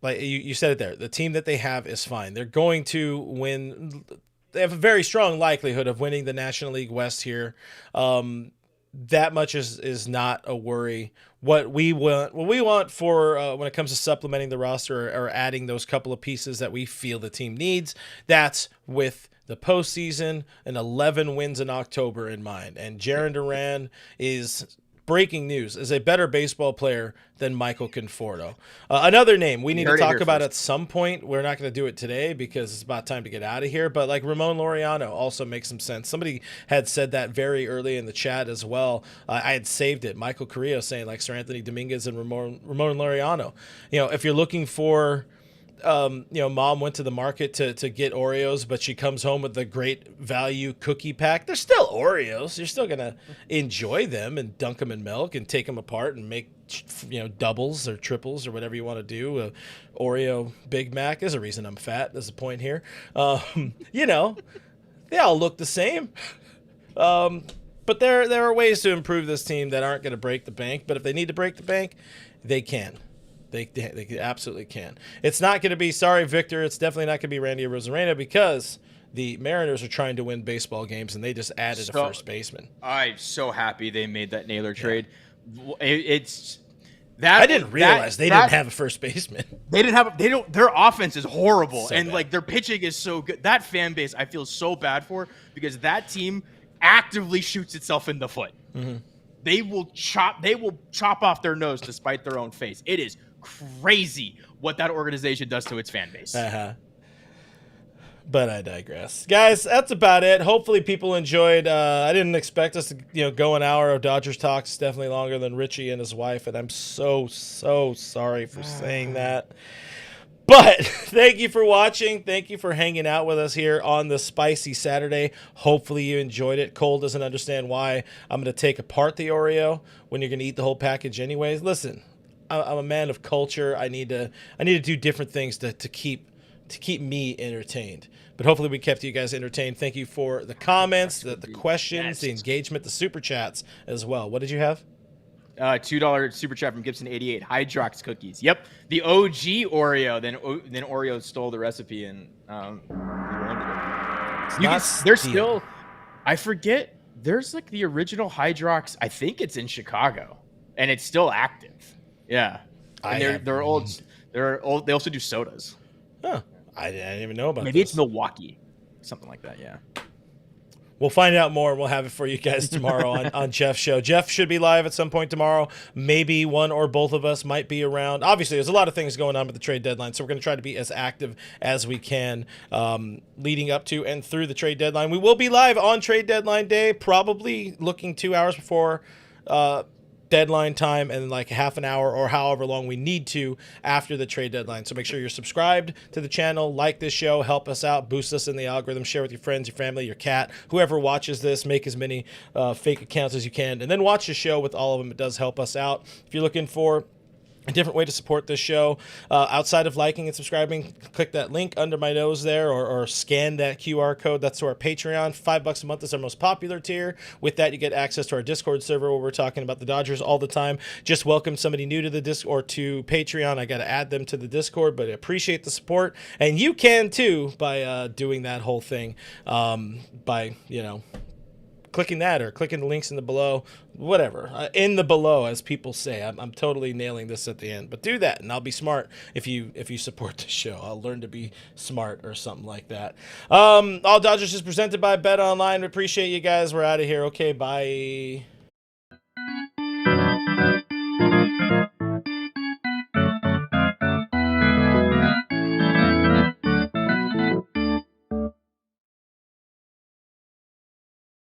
like you said it there, the team that they have is fine. They're going to win. They have a very strong likelihood of winning the National League West here. That much is not a worry. What we want for when it comes to supplementing the roster, or adding those couple of pieces that we feel the team needs, that's with the postseason and 11 wins in October in mind. And Jarren Duran is, breaking news, is a better baseball player than Michael Conforto. Another name we need to talk about at some point. We're not going to do it today because it's about time to get out of here. But like Ramon Laureano also makes some sense. Somebody had said that very early in the chat as well. I had saved it. Michael Carrillo saying like Sir Anthony Dominguez and Ramon Laureano. If you're looking for, mom went to the market to get Oreos, but she comes home with the great value cookie pack. They're still Oreos. You're still going to enjoy them and dunk them in milk and take them apart and make, doubles or triples or whatever you want to do. Oreo Big Mac. There's a reason I'm fat. There's a point here. They all look the same. But there are ways to improve this team that aren't going to break the bank. But if they need to break the bank, they can. They absolutely can. It's not going to be, sorry, Victor, it's definitely not going to be Randy Arozarena, because the Mariners are trying to win baseball games, and they just added a first baseman. I'm so happy they made that Naylor trade. I didn't realize they didn't have a first baseman. Their offense is horrible, so and bad. like their pitching is so good. That fan base I feel so bad for, because that team actively shoots itself in the foot. Mm-hmm. They will chop off their nose to spite their own face. It is crazy what that organization does to its fan base. But I digress. Guys, that's about it. Hopefully people enjoyed. I didn't expect us to go an hour of Dodgers talk. It's definitely longer than Richie and his wife, and I'm so sorry for saying that. But thank you for watching. Thank you for hanging out with us here on the Spicy Saturday. Hopefully you enjoyed it. Cole doesn't understand why I'm going to take apart the Oreo when you're going to eat the whole package anyways. Listen, I'm a man of culture. I need to do different things to keep me entertained. But hopefully we kept you guys entertained. Thank you for the comments, the questions, the engagement, the super chats as well. What did you have? $2 super chat from Gibson88. Hydrox cookies. Yep, the OG Oreo. Then Oreo stole the recipe and there's still. I forget. There's like the original Hydrox. I think it's in Chicago, and it's still active. Yeah, and they're old. They're old. They also do sodas. Huh. I didn't even know about Maybe this. It's Milwaukee. Something like that, yeah. We'll find out more, and we'll have it for you guys tomorrow on Jeff's show. Jeff should be live at some point tomorrow. Maybe one or both of us might be around. Obviously, there's a lot of things going on with the trade deadline, so we're going to try to be as active as we can leading up to and through the trade deadline. We will be live on trade deadline day, probably looking 2 hours before deadline time and like half an hour or however long we need to after the trade deadline. So make sure you're subscribed to the channel, like this show, help us out, boost us in the algorithm, share with your friends, your family, your cat, whoever watches this, make as many fake accounts as you can, and then watch the show with all of them. It does help us out. If you're looking for a different way to support this show, outside of liking and subscribing, click that link under my nose there or scan that QR code. That's to our Patreon. $5 a month is our most popular tier. With that, you get access to our Discord server where we're talking about the Dodgers all the time. Just welcome somebody new to the Discord or to Patreon. I got to add them to the Discord, but I appreciate the support. And you can too by doing that whole thing by, clicking that or clicking the links in the below, whatever, in the below, as people say. I'm totally nailing this at the end, but do that and I'll be smart if you support the show. I'll learn to be smart or something like that. All Dodgers is presented by Bet Online. We appreciate you guys. We're out of here. Okay, bye.